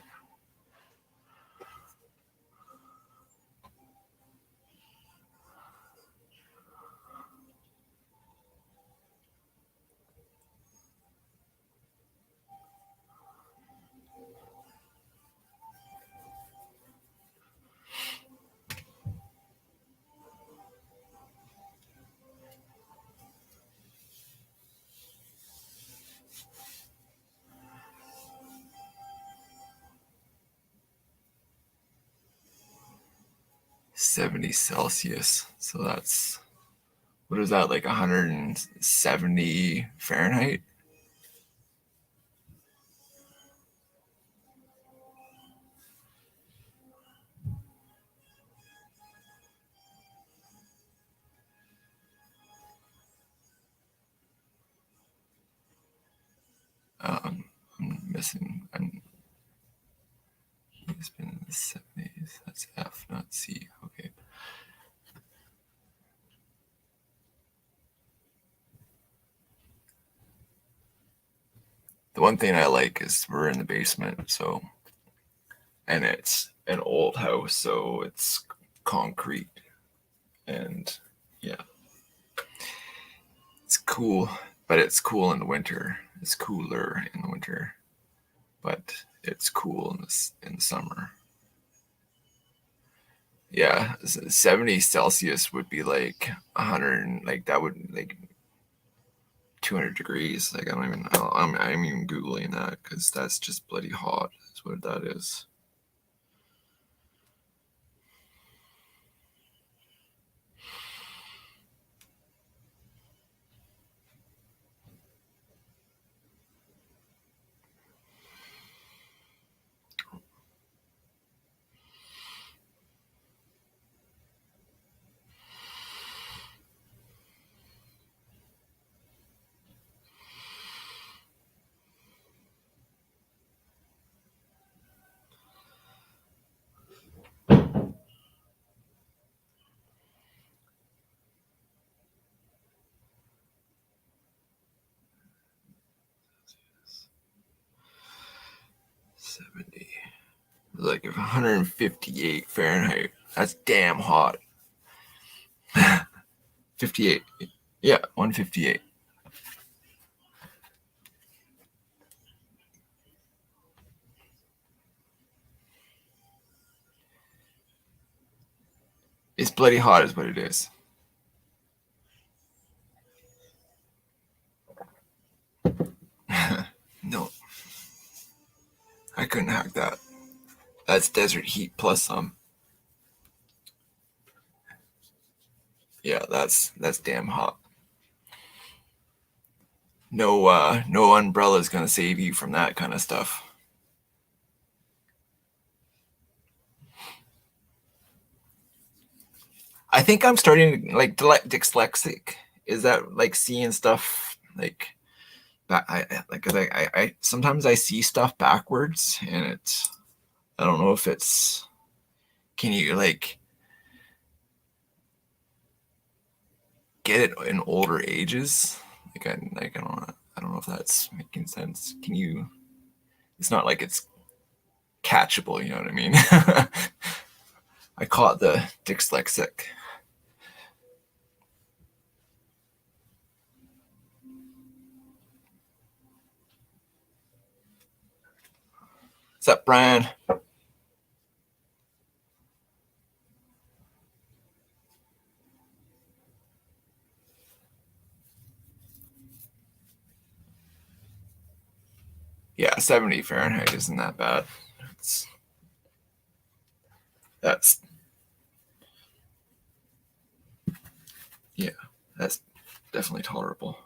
$70 Celsius. So that's, what is that, like 170 Fahrenheit? I'm missing. He's been in the 70s. That's F, not C. Okay. The one thing I like is we're in the basement, so, and it's an old house, so it's concrete, and yeah, it's cool, but it's cool in the winter. It's cooler in the winter, but it's cool in the summer. Yeah, 70 Celsius would be like 100, like that would like 200 degrees. Like, I'm even Googling that, because that's just bloody hot. That's what that is. Like 158 Fahrenheit. That's damn hot. 58. Yeah, 158. It's bloody hot is what it is. No. I couldn't hack that. That's desert heat plus some. Yeah, that's damn hot. No umbrella's gonna save you from that kind of stuff. I think I'm starting like dyslexic. Is that like seeing stuff like I sometimes I see stuff backwards and it's I don't know if it's can you like get it in older ages? Like I don't know if that's making sense. Can you? It's not like it's catchable. You know what I mean? I call it the dyslexic. What's up, Brian? Yeah, 70 Fahrenheit isn't that bad. That's yeah, that's definitely tolerable.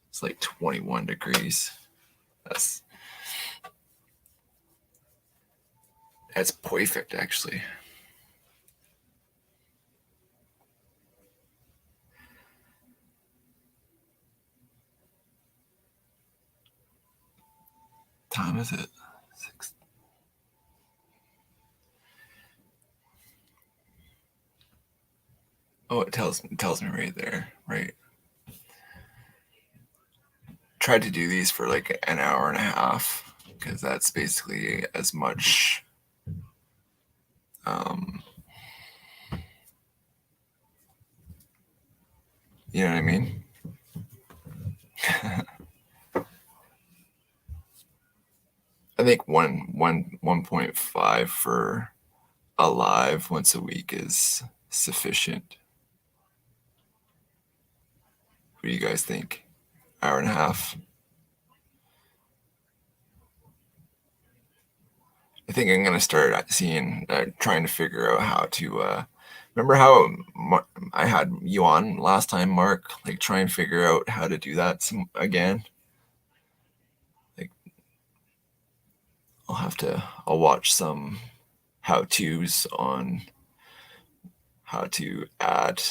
It's like 21 degrees. That's perfect, actually. Time is it? 6. Oh, it tells me right there. Right. Tried to do these for like an hour and a half because that's basically as much. You know what I mean? I think 1.5 for a live once a week is sufficient. What do you guys think? Hour and a half? I think I'm gonna start trying to figure out how to. Remember how I had you on last time, Mark? Like, try and figure out how to do that again. Like, I'll watch some how-tos on how to add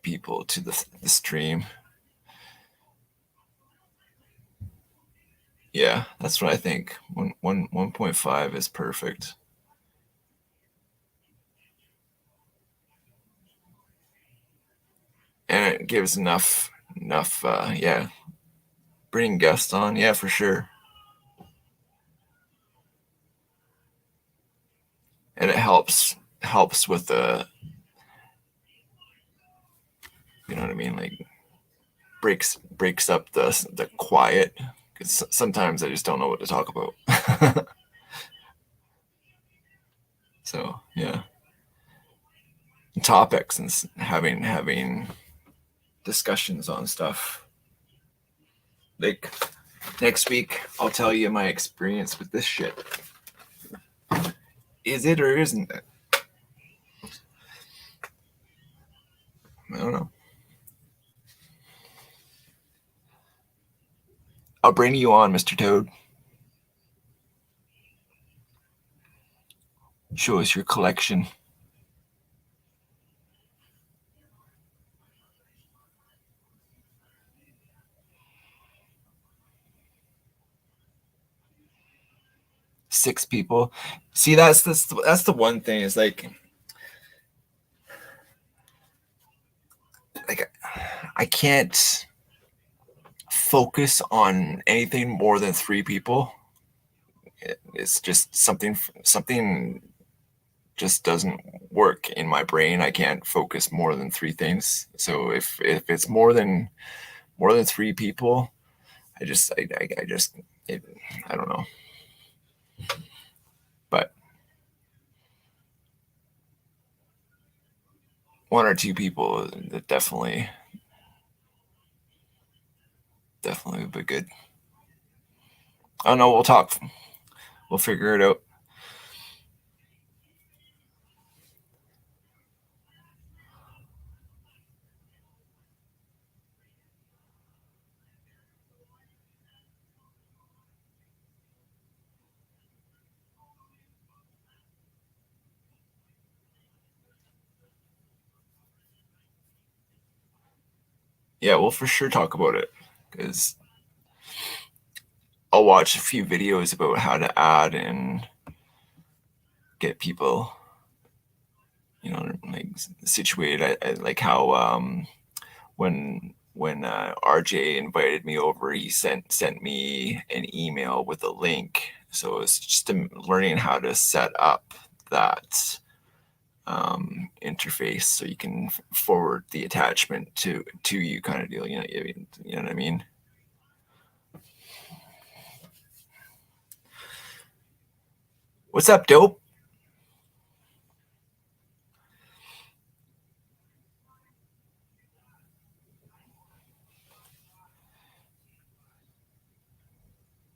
people to the stream. Yeah, that's what I think. 1.5 is perfect. And it gives enough yeah. Bring guests on, yeah, for sure. And it helps with the, you know what I mean, like breaks up the quiet because sometimes I just don't know what to talk about. So yeah, topics and having discussions on stuff. Like next week, I'll tell you my experience with this shit. Is it or isn't it? I don't know. I'll bring you on, Mr. Toad. Show us your collection. Six people. See, that's the one thing is like I can't focus on anything more than 3 people. It's just something just doesn't work in my brain. I can't focus more than 3 things. So if it's more than 3 people, I don't know. But 1 or 2 people that definitely would be good. I don't know. We'll talk. We'll figure it out. Yeah, we'll for sure talk about it, because I'll watch a few videos about how to add and get people, like situated. I like how when RJ invited me over, he sent me an email with a link. So it's just learning how to set up that interface so you can forward the attachment to you, kind of deal. You know what I mean? What's up, dope?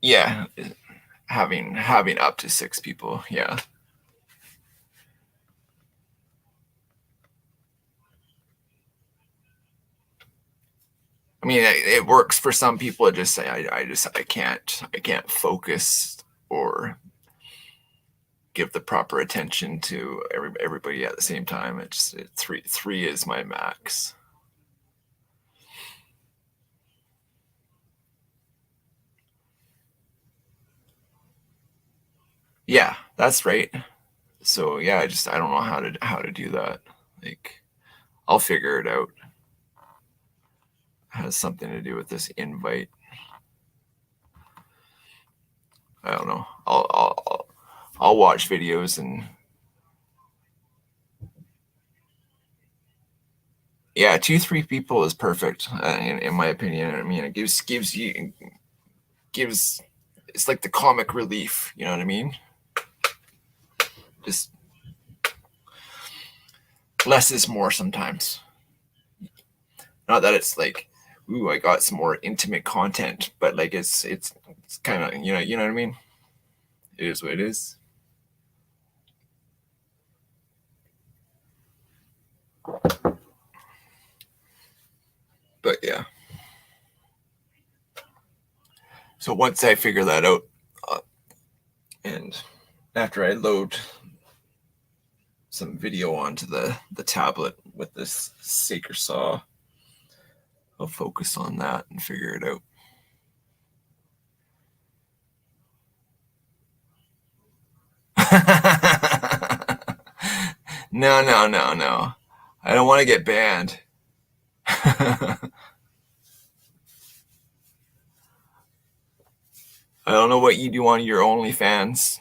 Yeah, having up to 6 people. Yeah. I mean, it works for some people. It just I can't focus or give the proper attention to everybody at the same time. It's three is my max. Yeah, that's right. So yeah, I don't know how to do that. Like, I'll figure it out. It has something to do with this invite. I don't know. I'll watch videos and yeah, 2-3 people is perfect in my opinion. I mean, it gives it's like the comic relief. You know what I mean? Just less is more sometimes. Not that it's like, ooh, I got some more intimate content, but like it's kind of, you know what I mean? It is what it is. But yeah. So once I figure that out, and after I load some video onto the tablet with this Saker saw, I'll focus on that and figure it out. No. I don't want to get banned. I don't know what you do on your OnlyFans.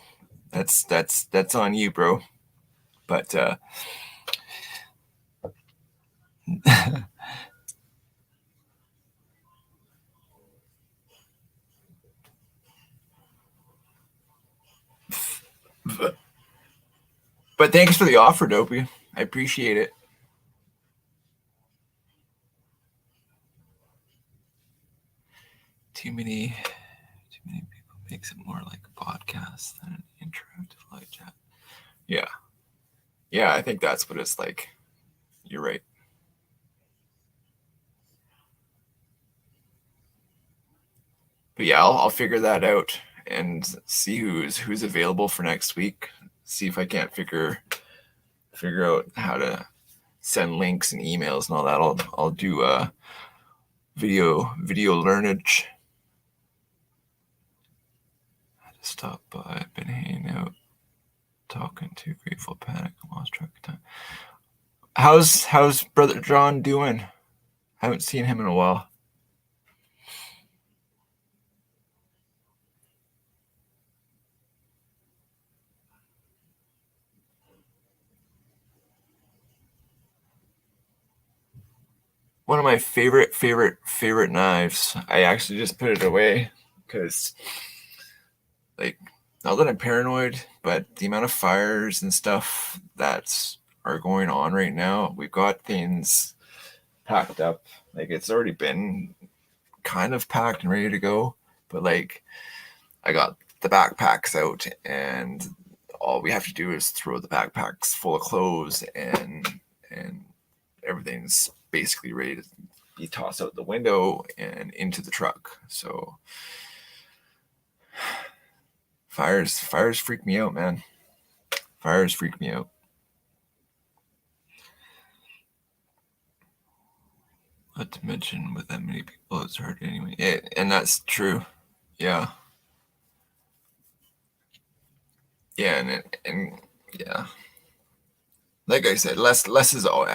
That's on you, bro. But but thanks for the offer, Dopey. I appreciate it. Too many people makes it more like a podcast than an interactive live chat. Yeah, I think that's what it's like. You're right. But yeah, I'll figure that out and see who's available for next week. See if I can't figure out how to send links and emails and all that. I'll do video learnage. I had to stop by. I've been hanging out, talking to Grateful Panic. I lost track of time. How's Brother John doing? Haven't seen him in a while. One of my favorite knives. I actually just put it away because, like, not that I'm paranoid, but the amount of fires and stuff that are going on right now, we've got things packed up. Like, it's already been kind of packed and ready to go, but like, I got the backpacks out, and all we have to do is throw the backpacks full of clothes, and everything's basically ready to be tossed out the window and into the truck. So fires freak me out, man. Fires freak me out. Not to mention, with that many people, it's hard anyway. Yeah, and that's true. Yeah. Yeah, and yeah. Like I said, less is all.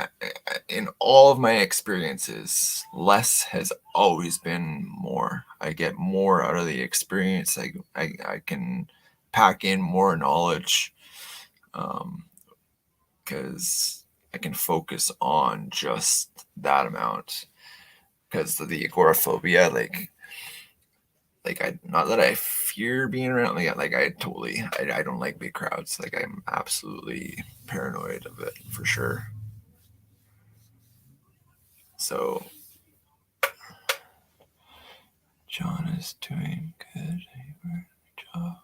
In all of my experiences, less has always been more. I get more out of the experience. I can pack in more knowledge, because I can focus on just that amount. Because of the agoraphobia, like I, not that I fear being around, like I totally, I don't like big crowds. Like, I'm absolutely paranoid of it for sure. So John is doing good. Good job.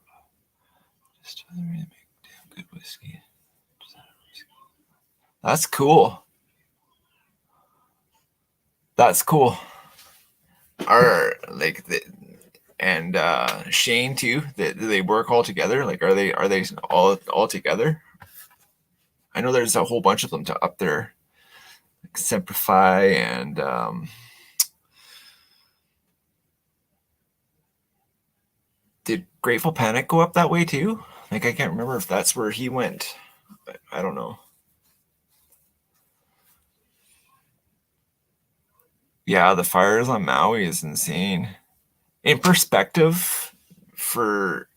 Just doesn't really make damn good whiskey. That's cool. That's cool. Are like the, and Shane too? Do they work all together? Like, are they all together? I know there's a whole bunch of them to up there, like Simplify and did Grateful Panic go up that way too? Like, I can't remember if that's where he went. I don't know. Yeah, the fires on Maui is insane. In perspective, for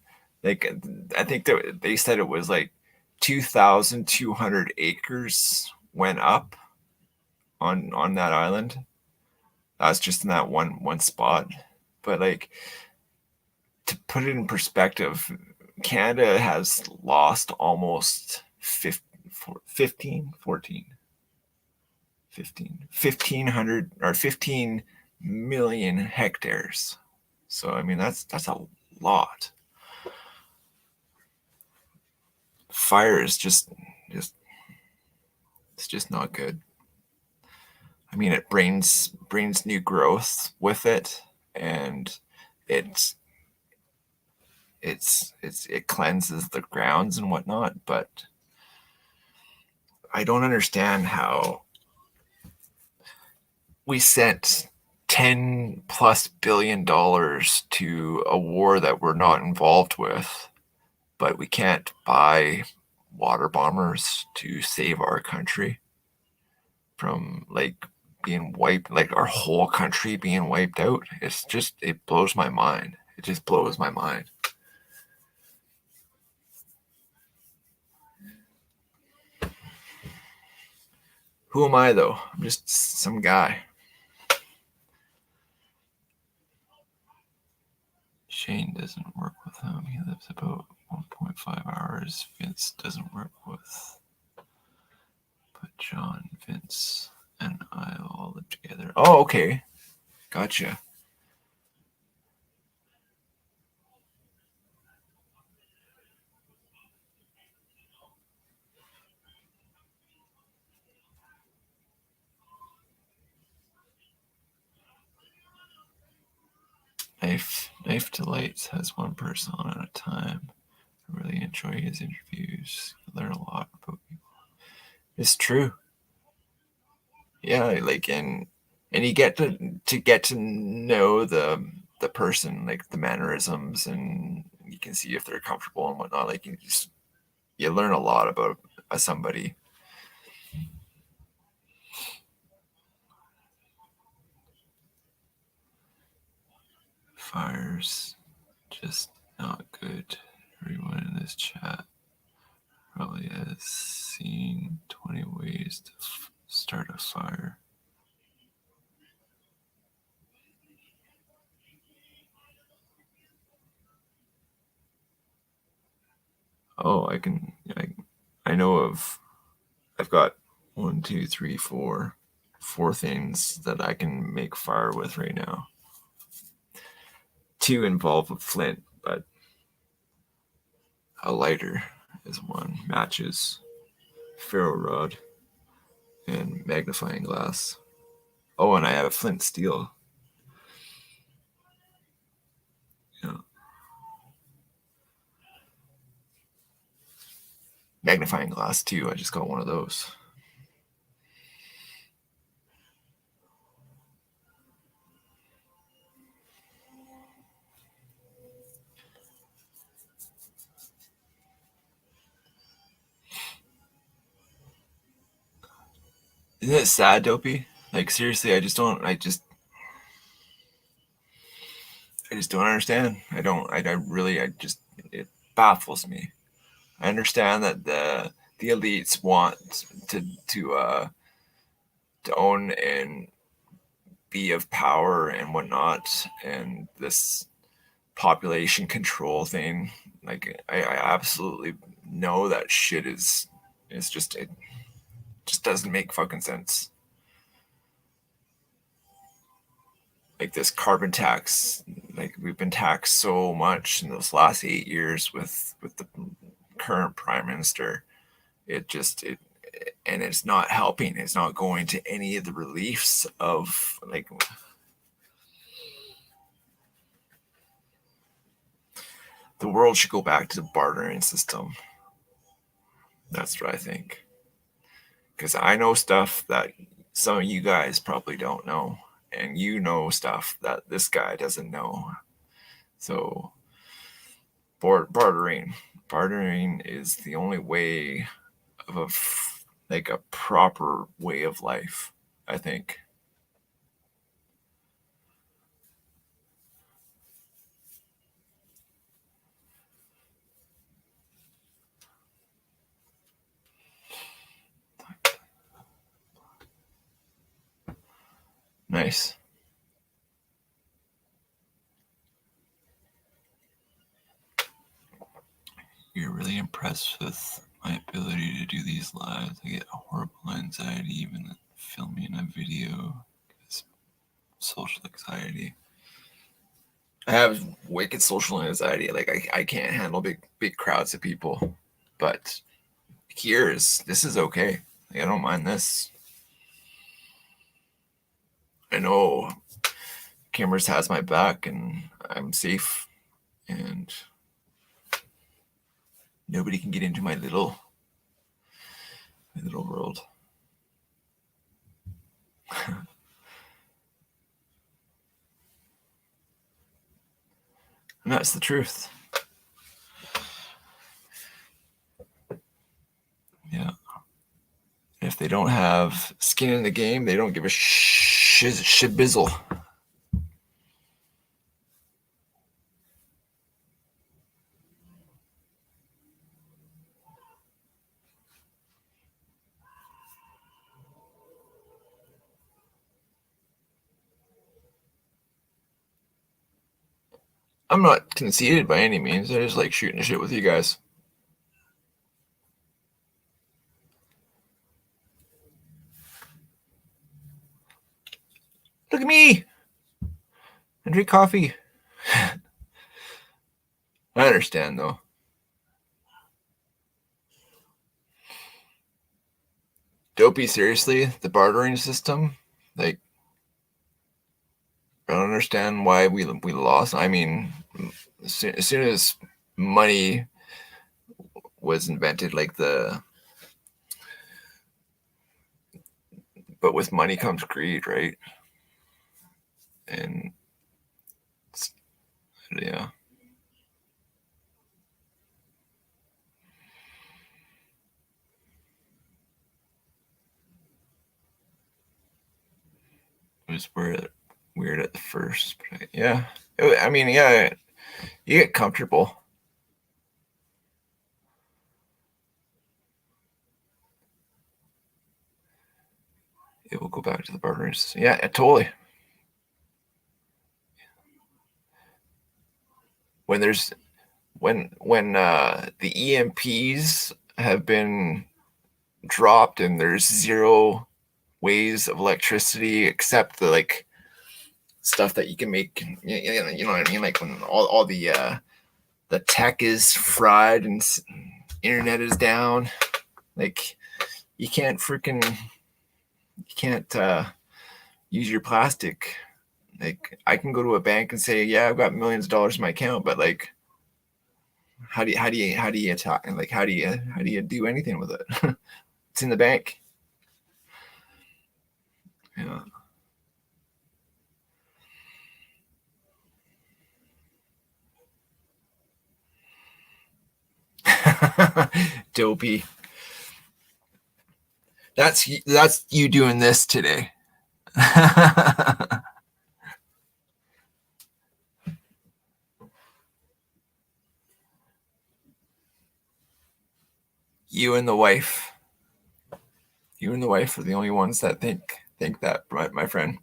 like, I think that they said it was like 2,200 acres went up on that island. That's just in that one spot. But like, to put it in perspective, Canada has lost almost 1,500 or 15 million hectares. So I mean, that's a lot. Fire is just it's just not good. I mean, it brings new growth with it, and it cleanses the grounds and whatnot. But I don't understand how we sent $10+ billion to a war that we're not involved with, but we can't buy water bombers to save our country from like being wiped, like our whole country being wiped out. It's just, it blows my mind. It just blows my mind. Who am I though? I'm just some guy. Shane doesn't work with him. He lives about 1.5 hours. Vince doesn't work with. But John, Vince, and I all live together. Oh, okay. Gotcha. Knife Delights has one person on at a time. I really enjoy his interviews. You learn a lot about people. It's true. Yeah, like, and you get to know the person, like the mannerisms, and you can see if they're comfortable and whatnot. Like, you learn a lot about somebody. fire's just not good. Everyone in this chat probably has seen 20 ways to start a fire. Oh, I know of, I've got 1, 2, 3, 4 things that I can make fire with right now. 2 involve a flint, but a lighter is one, matches, ferro rod, and magnifying glass. Oh, and I have a flint steel. Yeah. Magnifying glass too. I just got one of those. Isn't it sad, Dopey? Like seriously, I just don't understand. It baffles me. I understand that the elites want to own and be of power and whatnot, and this population control thing. Like I absolutely know that shit is just, it just doesn't make fucking sense. Like this carbon tax, like we've been taxed so much in those last 8 years with the current prime minister. And it's not helping. It's not going to any of the reliefs of like the world should go back to the bartering system. That's what I think. Because I know stuff that some of you guys probably don't know, and you know stuff that this guy doesn't know. So bartering is the only way of a proper way of life, I think. Nice. You're really impressed with my ability to do these lives. I get horrible anxiety even filming a video. It's social anxiety. I have wicked social anxiety. Like I can't handle big crowds of people. But this is okay. Like, I don't mind this. I know Cameras has my back and I'm safe, and nobody can get into my little world. And that's the truth. Yeah. If they don't have skin in the game, they don't give a shibizzle. I'm not conceited by any means. I just like shooting shit with you guys. Look at me! I drink coffee. I understand, though. Dopey, seriously? The bartering system? Like, I don't understand why we lost. I mean, as soon as money was invented, but with money comes greed, right? And yeah. It was where weird at the first, but yeah. I mean, yeah, you get comfortable. It will go back to the barbers. Yeah, totally. When there's when the EMPs have been dropped and there's zero ways of electricity except the like stuff that you can make, you know what I mean, like when all the tech is fried and internet is down, like you can't use your plastic. Like I can go to a bank and say, yeah, I've got millions of dollars in my account, but like how do you talk, and like how do you do anything with it? It's in the bank. Yeah. Dopey. That's you doing this today. You and the wife. You and the wife are the only ones that think that, right, my friend.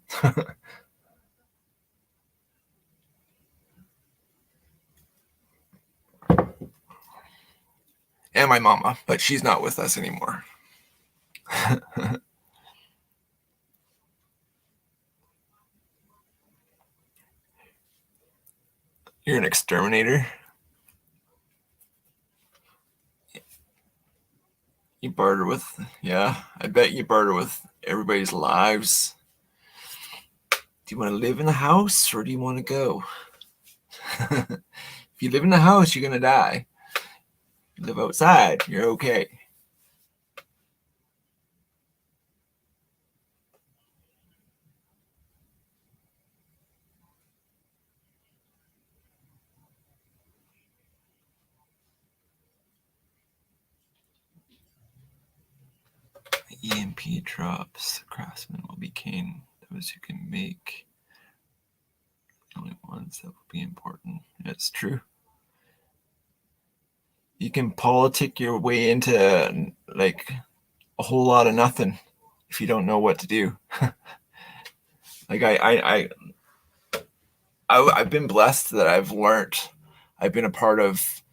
And my mama, but she's not with us anymore. You're an exterminator. You barter with, yeah, I bet you barter with everybody's lives. Do you want to live in the house or do you want to go? If you live in the house, you're going to die. If you live outside, you're okay. EMP drops. Craftsmen will be cane. Those who can make the only ones that will be important. That's true. You can politic your way into like a whole lot of nothing if you don't know what to do. Like I've been blessed that I've been a part of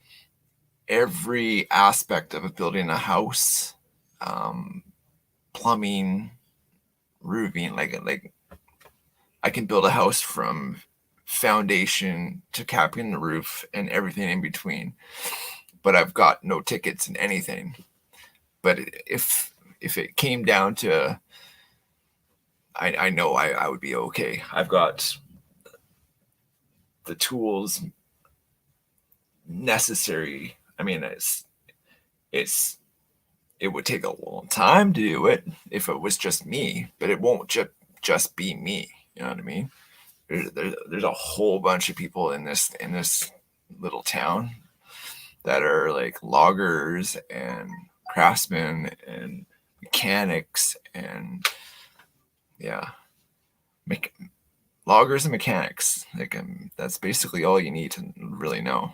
every aspect of building a house, plumbing, roofing. Like I can build a house from foundation to capping the roof and everything in between. But I've got no tickets in anything. But if it came down to, I know I would be okay. I've got the tools necessary. I mean, it would take a long time to do it if it was just me, but it won't just be me. You know what I mean? There's a whole bunch of people in this little town that are like loggers and craftsmen and mechanics and yeah, loggers and mechanics. Like that's basically all you need to really know.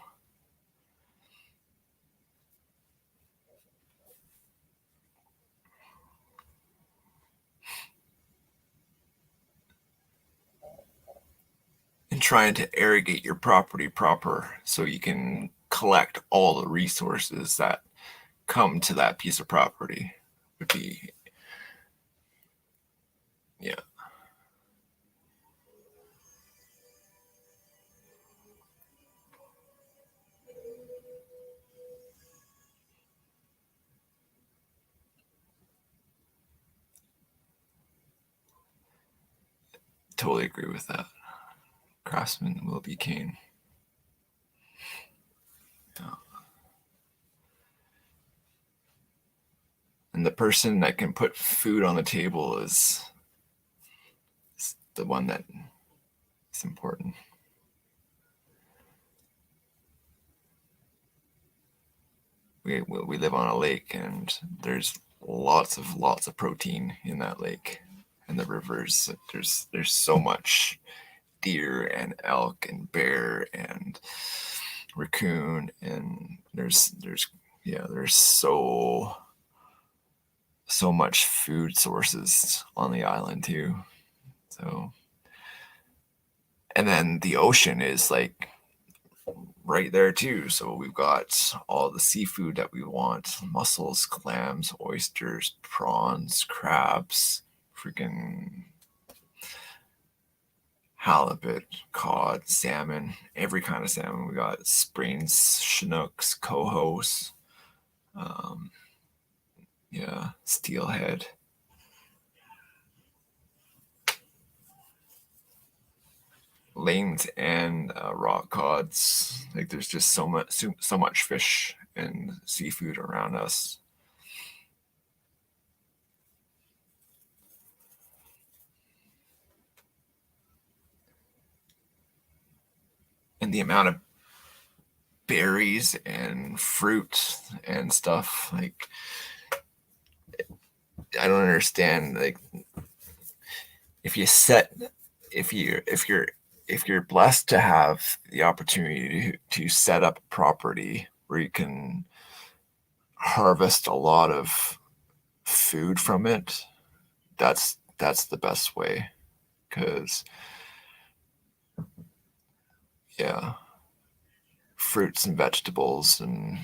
And trying to irrigate your property proper so you can collect all the resources that come to that piece of property would be, yeah, totally agree with that. Craftsman will be cane. Yeah. And the person that can put food on the table is the one that is important. We live on a lake and there's lots of protein in that lake. and the rivers. There's so much deer and elk and bear and raccoon, and there's so much food sources on the island too. So, and then the ocean is like right there too. So we've got all the seafood that we want: mussels, clams, oysters, prawns, crabs, freaking halibut, cod, salmon, every kind of salmon. We got springs, chinooks, cohos, steelhead. Lanes and rock cods. Like there's just so much fish and seafood around us. And the amount of berries and fruit and stuff, like I don't understand. Like if you're blessed to have the opportunity to set up a property where you can harvest a lot of food from it, that's the best way. Because fruits and vegetables and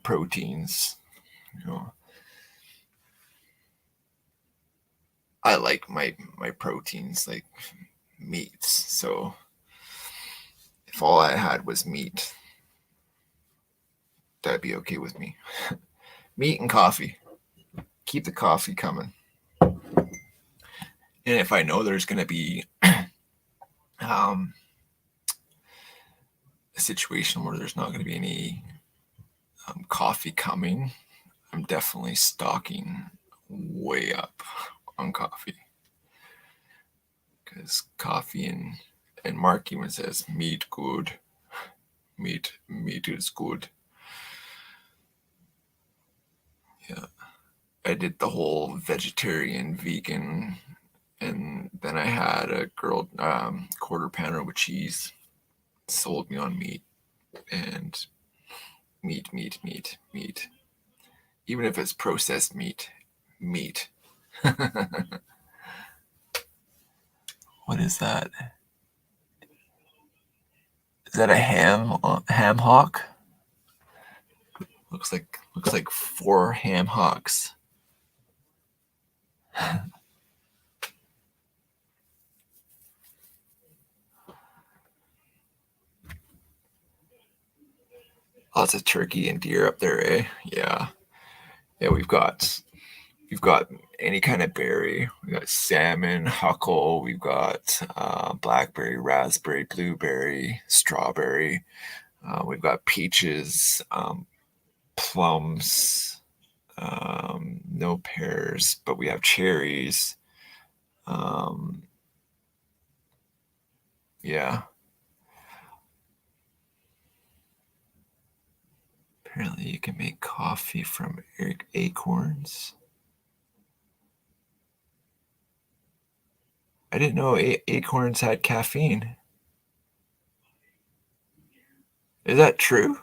proteins, I like my proteins, like meats. So if all I had was meat, that'd be okay with me. Meat and coffee. Keep the coffee coming. And if I know there's going to be a situation where there's not going to be any coffee coming, I'm definitely stocking way up on coffee. Because coffee and Mark even says meat good. Meat is good. Yeah. I did the whole vegetarian, vegan, and then I had a grilled quarter pounder with cheese. Sold me on meat, and meat. Even if it's processed meat. What is that? Is that a ham hock? Looks like 4 ham hocks. Lots of turkey and deer up there, eh? Yeah. We've got any kind of berry. We got salmon, huckle. We've got blackberry, raspberry, blueberry, strawberry. We've got peaches, plums. No pears, but we have cherries. Yeah. Apparently, you can make coffee from acorns. I didn't know acorns had caffeine. Is that true?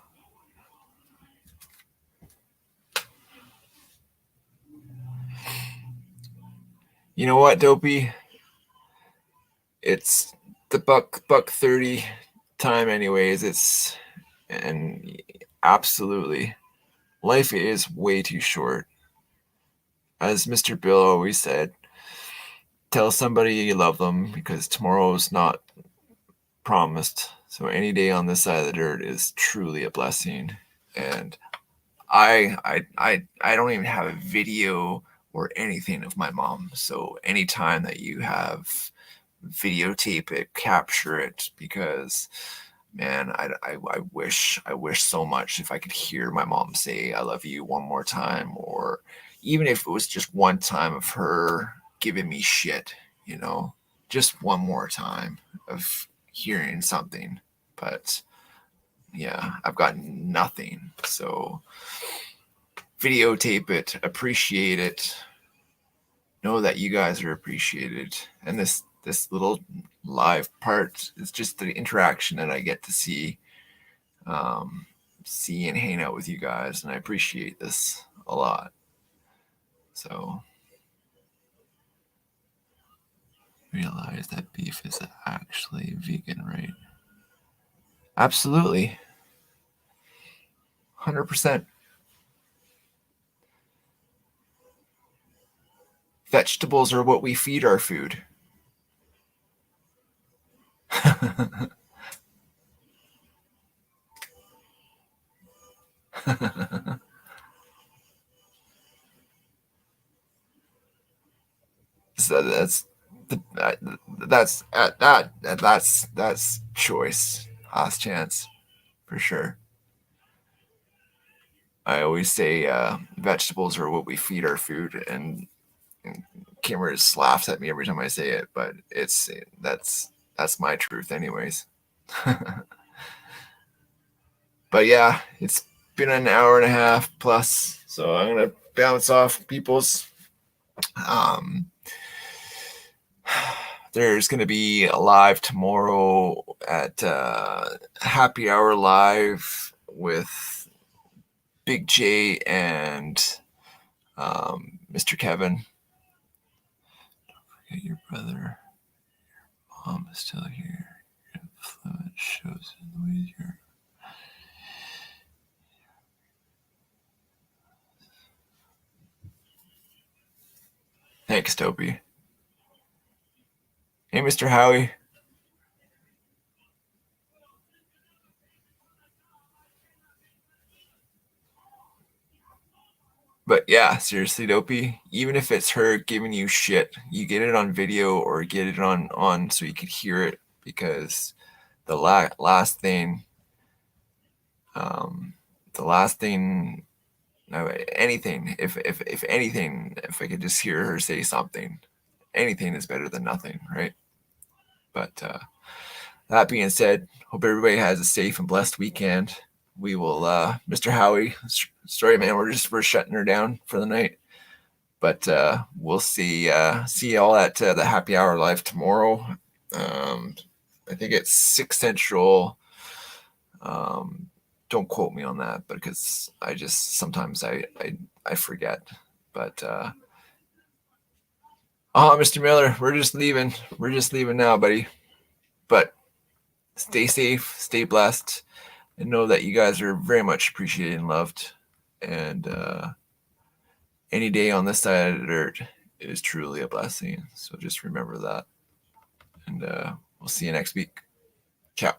You know what, Dopey? It's the buck 30 time anyways. And absolutely, life is way too short. As Mr. Bill always said, tell somebody you love them, because tomorrow's not promised. So any day on this side of the dirt is truly a blessing. And I don't even have a video or anything of my mom. So anytime that you have, videotape it, capture it, because man, I wish so much if I could hear my mom say I love you one more time, or even if it was just one time of her giving me shit, just one more time of hearing something. But yeah, I've got nothing. So videotape it, appreciate it, know that you guys are appreciated. And this little live part is just the interaction that I get to see and hang out with you guys, and I appreciate this a lot. So realize that beef is actually vegan, right? Absolutely. 100%. Vegetables are what we feed our food. So that's choice, last chance, for sure. I always say vegetables are what we feed our food, and Kimmer just laughs at me every time I say it, but that's my truth, anyways. But yeah, it's been an hour and a half plus, so I'm gonna bounce off people's. There's going to be a live tomorrow at Happy Hour Live with Big J and Mr. Kevin. Don't forget your brother. Your mom is still here. Your influence shows in the ways you're. Thanks, Toby. Hey, Mr. Howie. But yeah, seriously, Dopey, even if it's her giving you shit, you get it on video or get it on so you could hear it, because the last thing, no, anything, if anything, if I could just hear her say something, anything is better than nothing, right? But that being said, hope everybody has a safe and blessed weekend. We will, Mr. Howie, sorry man, we're shutting her down for the night. But we'll see you all at the Happy Hour Live tomorrow. I think it's 6 Central. Don't quote me on that, because I just sometimes I forget. But Mr. Miller, we're just leaving. We're just leaving now, buddy. But stay safe, stay blessed, and know that you guys are very much appreciated and loved. And any day on this side of the dirt is truly a blessing. So just remember that. And we'll see you next week. Ciao.